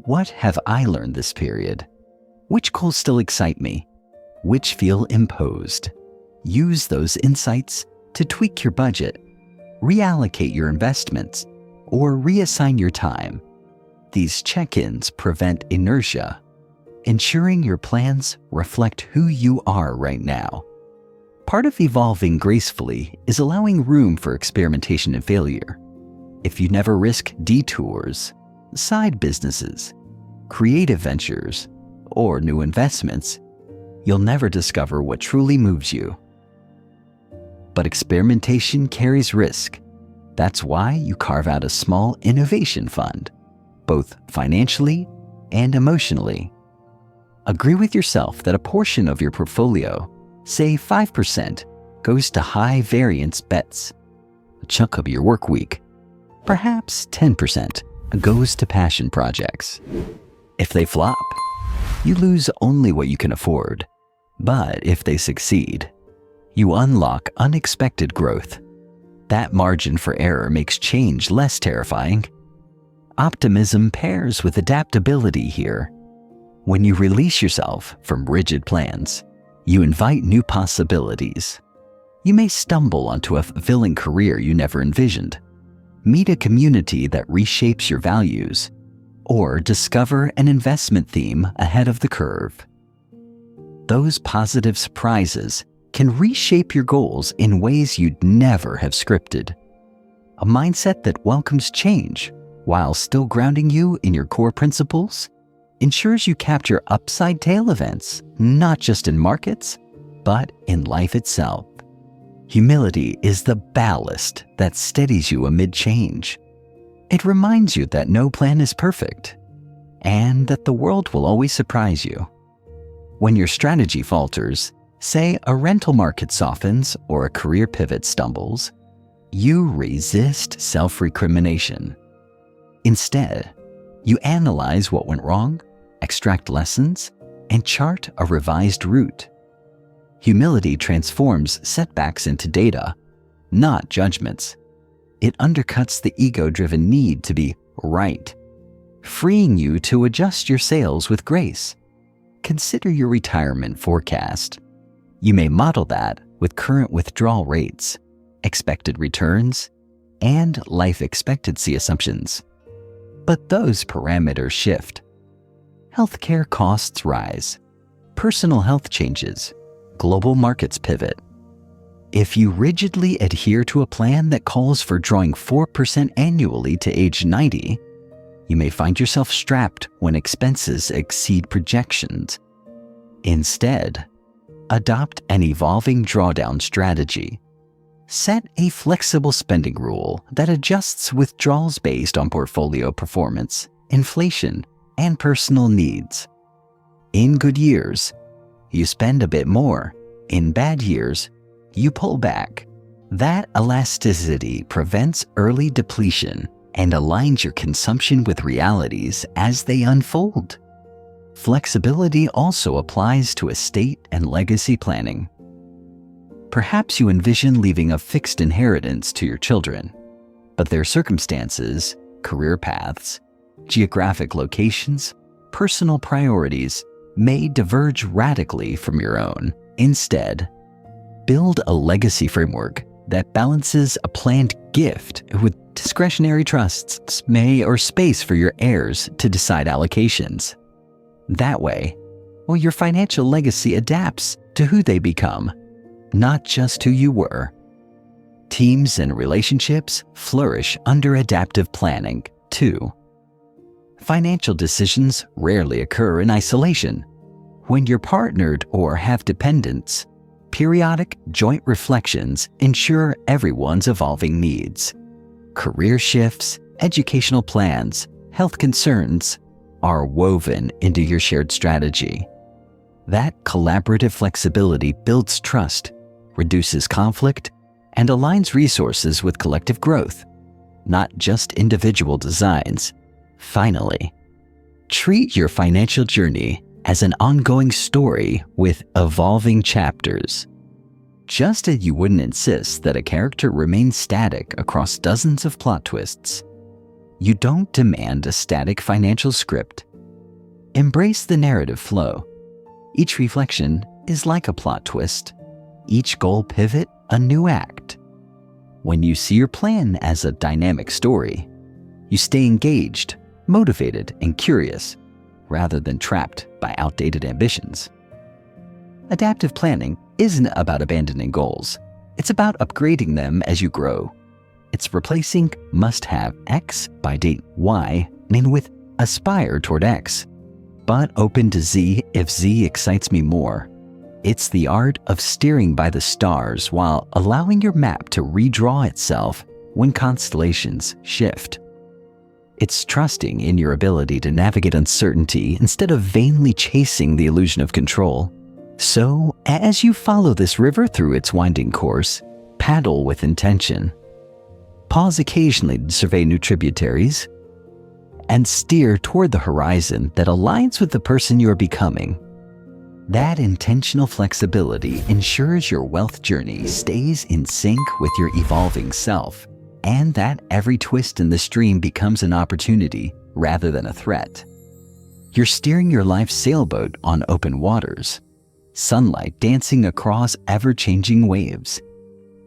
what have I learned this period? Which goals still excite me? Which feel imposed? Use those insights to tweak your budget, reallocate your investments, or reassign your time. These check-ins prevent inertia, ensuring your plans reflect who you are right now. Part of evolving gracefully is allowing room for experimentation and failure. If you never risk detours, side businesses, creative ventures, or new investments, you'll never discover what truly moves you. But experimentation carries risk. That's why you carve out a small innovation fund, both financially and emotionally. Agree with yourself that a portion of your portfolio, say 5%, goes to high variance bets. A chunk of your work week, perhaps 10%, goes to passion projects. If they flop, you lose only what you can afford. But if they succeed, you unlock unexpected growth. That margin for error makes change less terrifying. Optimism pairs with adaptability here. When you release yourself from rigid plans, you invite new possibilities. You may stumble onto a fulfilling career you never envisioned, meet a community that reshapes your values, or discover an investment theme ahead of the curve. Those positive surprises can reshape your goals in ways you'd never have scripted. A mindset that welcomes change while still grounding you in your core principles ensures you capture upside tail events, not just in markets, but in life itself. Humility is the ballast that steadies you amid change. It reminds you that no plan is perfect, and that the world will always surprise you. When your strategy falters, say a rental market softens or a career pivot stumbles, you resist self-recrimination. Instead, you analyze what went wrong, extract lessons, and chart a revised route. Humility transforms setbacks into data, not judgments. It undercuts the ego-driven need to be right, freeing you to adjust your sails with grace. Consider your retirement forecast. You may model that with current withdrawal rates, expected returns, and life expectancy assumptions. But those parameters shift. Healthcare costs rise, personal health changes, global markets pivot. If you rigidly adhere to a plan that calls for drawing 4% annually to age 90, you may find yourself strapped when expenses exceed projections. Instead, adopt an evolving drawdown strategy. Set a flexible spending rule that adjusts withdrawals based on portfolio performance, inflation, and personal needs. In good years, you spend a bit more. In bad years, you pull back. That elasticity prevents early depletion and aligns your consumption with realities as they unfold. Flexibility also applies to estate and legacy planning. Perhaps you envision leaving a fixed inheritance to your children, but their circumstances, career paths, geographic locations, personal priorities may diverge radically from your own. Instead, build a legacy framework that balances a planned gift with discretionary trusts, or space for your heirs to decide allocations. That way, your financial legacy adapts to who they become, not just who you were. Teams and relationships flourish under adaptive planning, too. Financial decisions rarely occur in isolation. When you're partnered or have dependents, periodic joint reflections ensure everyone's evolving needs. Career shifts, educational plans, health concerns, are woven into your shared strategy. That collaborative flexibility builds trust, reduces conflict, and aligns resources with collective growth, not just individual designs. Finally, treat your financial journey as an ongoing story with evolving chapters. Just as you wouldn't insist that a character remain static across dozens of plot twists, you don't demand a static financial script. Embrace the narrative flow. Each reflection is like a plot twist. Each goal pivot, a new act. When you see your plan as a dynamic story, you stay engaged, motivated, and curious, rather than trapped by outdated ambitions. Adaptive planning isn't about abandoning goals. It's about upgrading them as you grow. It's replacing must-have X by date Y with aspire toward X, but open to Z if Z excites me more. It's the art of steering by the stars while allowing your map to redraw itself when constellations shift. It's trusting in your ability to navigate uncertainty instead of vainly chasing the illusion of control. So, as you follow this river through its winding course, paddle with intention. Pause occasionally to survey new tributaries, and steer toward the horizon that aligns with the person you are becoming. That intentional flexibility ensures your wealth journey stays in sync with your evolving self, and that every twist in the stream becomes an opportunity rather than a threat. You're steering your life's sailboat on open waters, sunlight dancing across ever-changing waves,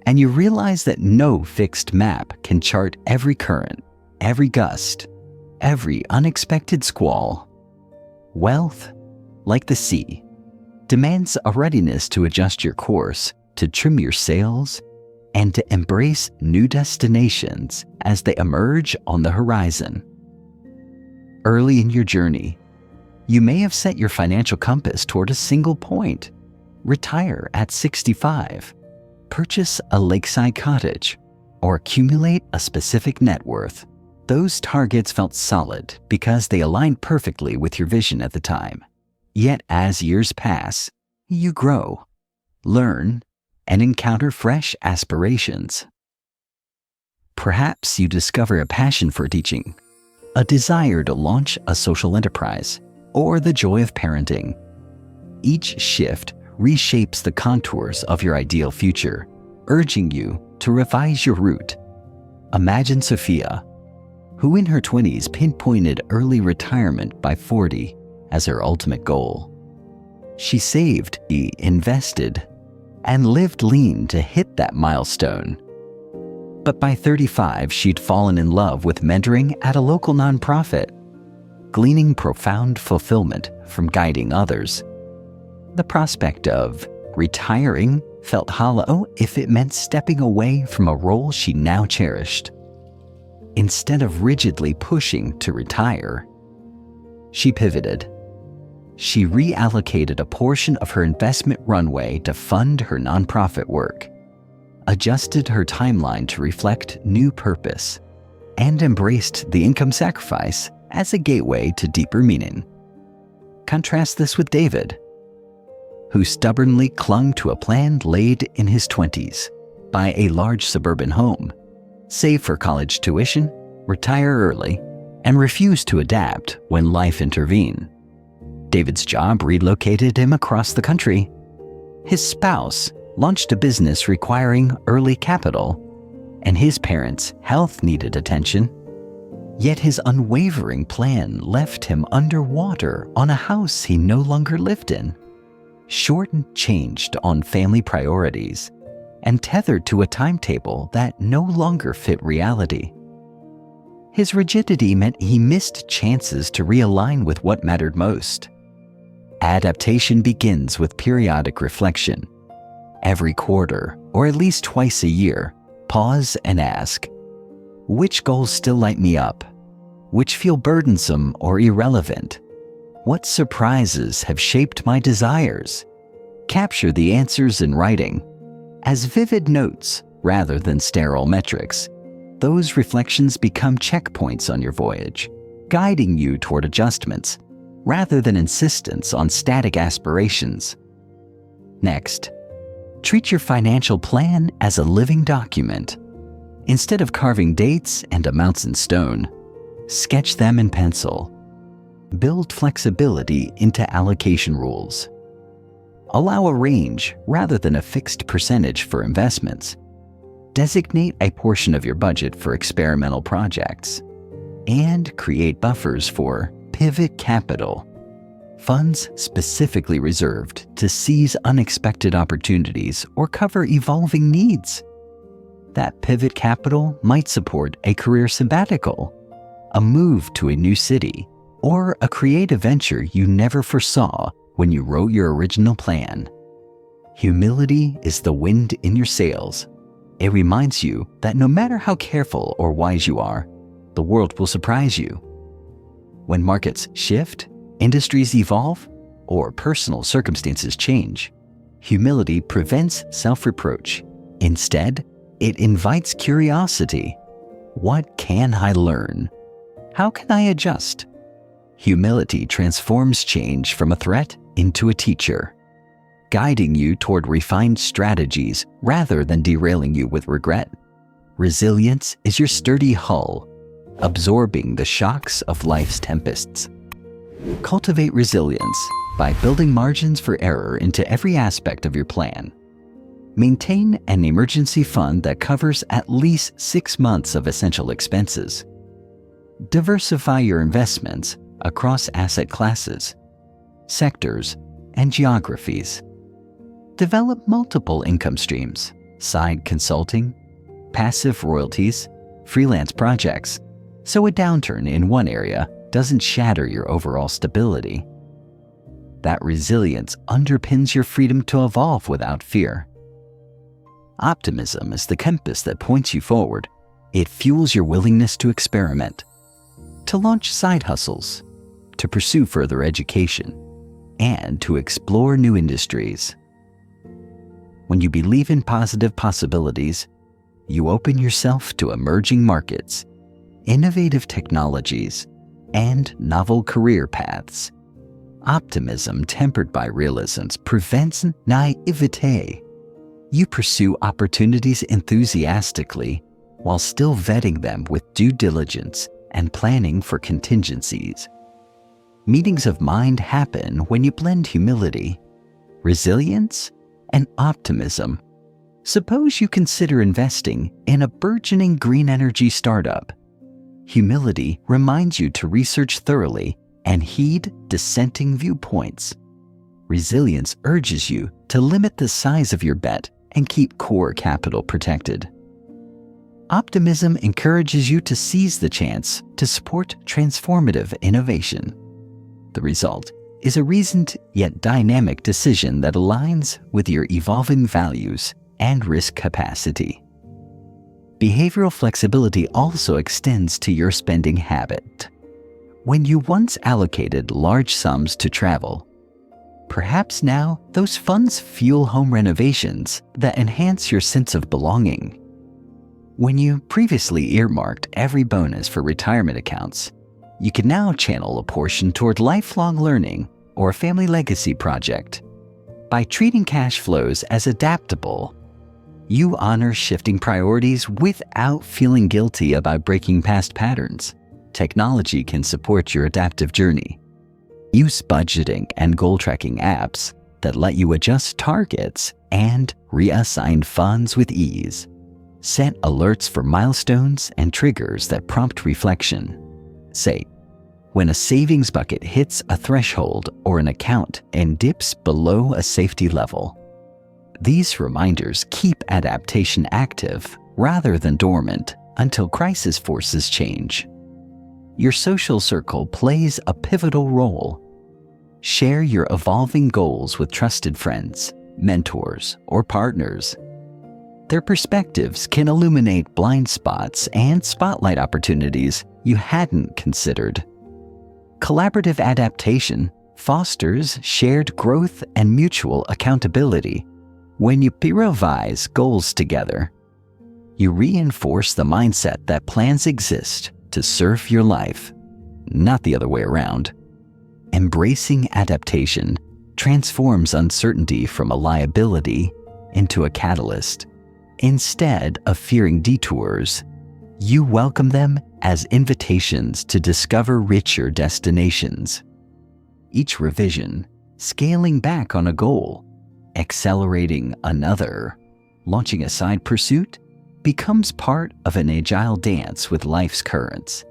and you realize that no fixed map can chart every current, every gust, every unexpected squall. Wealth, like the sea, demands a readiness to adjust your course, to trim your sails, and to embrace new destinations as they emerge on the horizon. Early in your journey, you may have set your financial compass toward a single point. Retire at 65, purchase a lakeside cottage, or accumulate a specific net worth. Those targets felt solid because they aligned perfectly with your vision at the time. Yet as years pass, you grow, learn, and encounter fresh aspirations. Perhaps you discover a passion for teaching, a desire to launch a social enterprise, or the joy of parenting. Each shift reshapes the contours of your ideal future, urging you to revise your route. Imagine Sophia, who in her 20s pinpointed early retirement by 40 as her ultimate goal. She saved, invested, and lived lean to hit that milestone. But by 35, she'd fallen in love with mentoring at a local nonprofit, gleaning profound fulfillment from guiding others. The prospect of retiring felt hollow if it meant stepping away from a role she now cherished. Instead of rigidly pushing to retire, she pivoted. She reallocated a portion of her investment runway to fund her nonprofit work, adjusted her timeline to reflect new purpose, and embraced the income sacrifice as a gateway to deeper meaning. Contrast this with David, who stubbornly clung to a plan laid in his 20s, buy a large suburban home, save for college tuition, retire early, and refuse to adapt when life intervened. David's job relocated him across the country. His spouse launched a business requiring early capital, and his parents' health needed attention. Yet his unwavering plan left him underwater on a house he no longer lived in, shortchanged on family priorities, and tethered to a timetable that no longer fit reality. His rigidity meant he missed chances to realign with what mattered most. Adaptation begins with periodic reflection. Every quarter, or at least twice a year, pause and ask, which goals still light me up? Which feel burdensome or irrelevant? What surprises have shaped my desires? Capture the answers in writing, as vivid notes rather than sterile metrics. Those reflections become checkpoints on your voyage, guiding you toward adjustments rather than insistence on static aspirations. Next, treat your financial plan as a living document. Instead of carving dates and amounts in stone, sketch them in pencil. Build flexibility into allocation rules. Allow a range rather than a fixed percentage for investments. Designate a portion of your budget for experimental projects. And create buffers for pivot capital, funds specifically reserved to seize unexpected opportunities or cover evolving needs. That pivot capital might support a career sabbatical, a move to a new city, or a creative venture you never foresaw when you wrote your original plan. Humility is the wind in your sails. It reminds you that no matter how careful or wise you are, the world will surprise you. When markets shift, industries evolve, or personal circumstances change, humility prevents self-reproach. Instead, it invites curiosity. What can I learn? How can I adjust? Humility transforms change from a threat into a teacher, guiding you toward refined strategies rather than derailing you with regret. Resilience is your sturdy hull, absorbing the shocks of life's tempests. Cultivate resilience by building margins for error into every aspect of your plan. Maintain an emergency fund that covers at least 6 months of essential expenses. Diversify your investments across asset classes, sectors, and geographies. Develop multiple income streams, side consulting, passive royalties, freelance projects, so a downturn in one area doesn't shatter your overall stability. That resilience underpins your freedom to evolve without fear. Optimism is the compass that points you forward. It fuels your willingness to experiment, to launch side hustles, to pursue further education, and to explore new industries. When you believe in positive possibilities, you open yourself to emerging markets, innovative technologies, and novel career paths. Optimism tempered by realisms prevents naivete. You pursue opportunities enthusiastically while still vetting them with due diligence and planning for contingencies. Meetings of mind happen when you blend humility, resilience, and optimism. Suppose you consider investing in a burgeoning green energy startup. Humility reminds you to research thoroughly and heed dissenting viewpoints. Resilience urges you to limit the size of your bet and keep core capital protected. Optimism encourages you to seize the chance to support transformative innovation. The result is a reasoned yet dynamic decision that aligns with your evolving values and risk capacity. Behavioral flexibility also extends to your spending habit. When you once allocated large sums to travel, perhaps now those funds fuel home renovations that enhance your sense of belonging. When you previously earmarked every bonus for retirement accounts, you can now channel a portion toward lifelong learning or a family legacy project. By treating cash flows as adaptable, you honor shifting priorities without feeling guilty about breaking past patterns. Technology can support your adaptive journey. Use budgeting and goal tracking apps that let you adjust targets and reassign funds with ease. Set alerts for milestones and triggers that prompt reflection. Say, when a savings bucket hits a threshold or an account and dips below a safety level. These reminders keep adaptation active rather than dormant until crisis forces change. Your social circle plays a pivotal role. Share your evolving goals with trusted friends, mentors, or partners. Their perspectives can illuminate blind spots and spotlight opportunities you hadn't considered. Collaborative adaptation fosters shared growth and mutual accountability. When you revise goals together, you reinforce the mindset that plans exist to serve your life, not the other way around. Embracing adaptation transforms uncertainty from a liability into a catalyst. Instead of fearing detours, you welcome them as invitations to discover richer destinations. Each revision, scaling back on a goal, accelerating another, launching a side pursuit, becomes part of an agile dance with life's currents.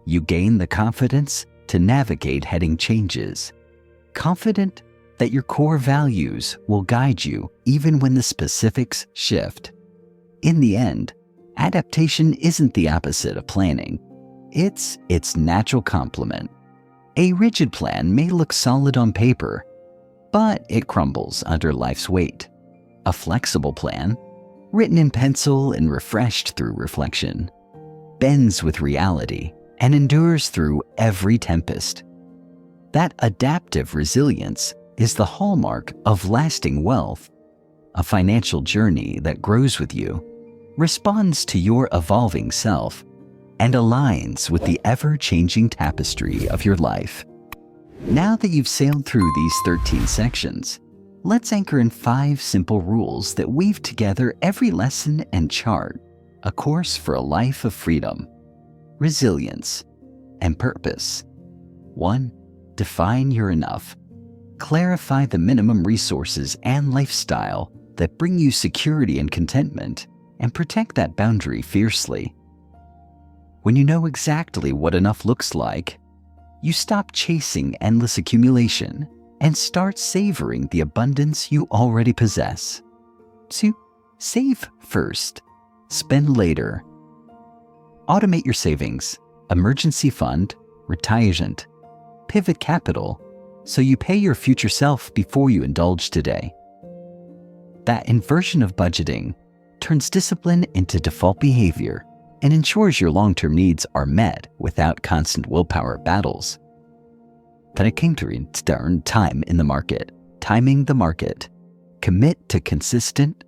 You gain the confidence to navigate heading changes, confident that your core values will guide you even when the specifics shift. In the end, adaptation isn't the opposite of planning. It's its natural complement. A rigid plan may look solid on paper, but it crumbles under life's weight. A flexible plan, written in pencil and refreshed through reflection, bends with reality and endures through every tempest. That adaptive resilience is the hallmark of lasting wealth, a financial journey that grows with you, responds to your evolving self, and aligns with the ever-changing tapestry of your life. Now that you've sailed through these 13 sections, let's anchor in 5 simple rules that weave together every lesson and chart a course for a life of freedom, resilience, and purpose. 1. Define your enough. Clarify the minimum resources and lifestyle that bring you security and contentment, and protect that boundary fiercely. When you know exactly what enough looks like, you stop chasing endless accumulation and start savoring the abundance you already possess. 2. Save first, spend later. Automate your savings, emergency fund, retirement, pivot capital, so you pay your future self before you indulge today. That inversion of budgeting turns discipline into default behavior and ensures your long-term needs are met without constant willpower battles. Time in the market, timing the market. Commit to consistent,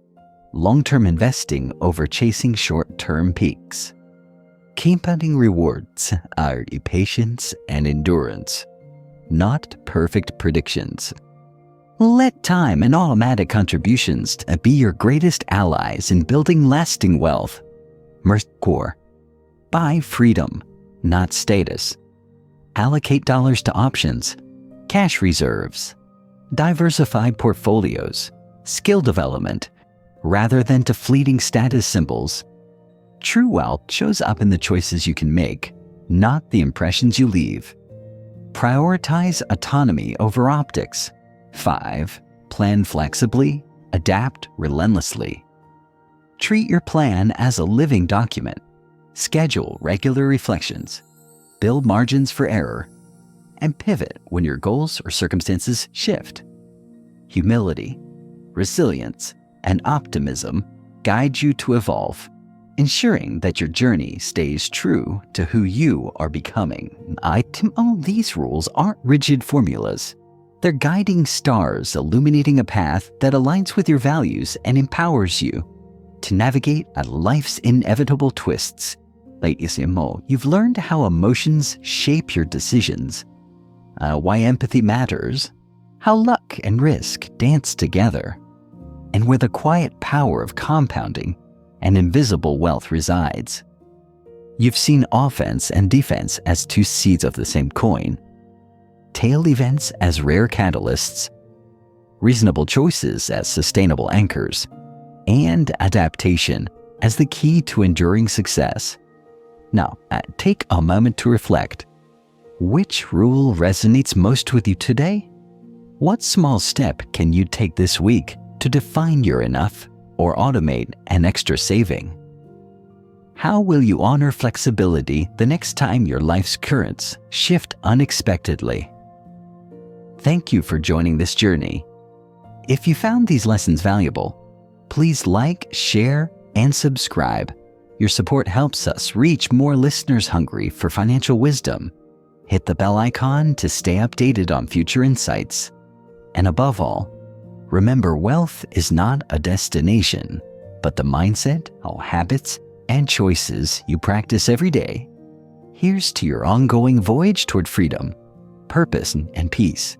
long-term investing over chasing short-term peaks. Compounding rewards are patience and endurance, not perfect predictions. Let time and automatic contributions be your greatest allies in building lasting wealth. Core. Buy freedom, not status. Allocate dollars to options, cash reserves, diversified portfolios, skill development, rather than to fleeting status symbols. True wealth shows up in the choices you can make, not the impressions you leave. Prioritize autonomy over optics. 5. Plan flexibly, adapt relentlessly. Treat your plan as a living document. Schedule regular reflections, build margins for error, and pivot when your goals or circumstances shift. Humility, resilience, and optimism guide you to evolve, ensuring that your journey stays true to who you are becoming. All these rules aren't rigid formulas. They're guiding stars illuminating a path that aligns with your values and empowers you to navigate life's inevitable twists. You've learned how emotions shape your decisions, why empathy matters, how luck and risk dance together, and where the quiet power of compounding and invisible wealth resides. You've seen offense and defense as 2 sides of the same coin, tail events as rare catalysts, reasonable choices as sustainable anchors, and adaptation as the key to enduring success. Now, take a moment to reflect. Which rule resonates most with you today? What small step can you take this week to define your enough or automate an extra saving? How will you honor flexibility the next time your life's currents shift unexpectedly? Thank you for joining this journey. If you found these lessons valuable, please like, share, and subscribe. Your support helps us reach more listeners hungry for financial wisdom. Hit the bell icon to stay updated on future insights. And above all, remember, wealth is not a destination, but the mindset, habits, and choices you practice every day. Here's to your ongoing voyage toward freedom, purpose, and peace.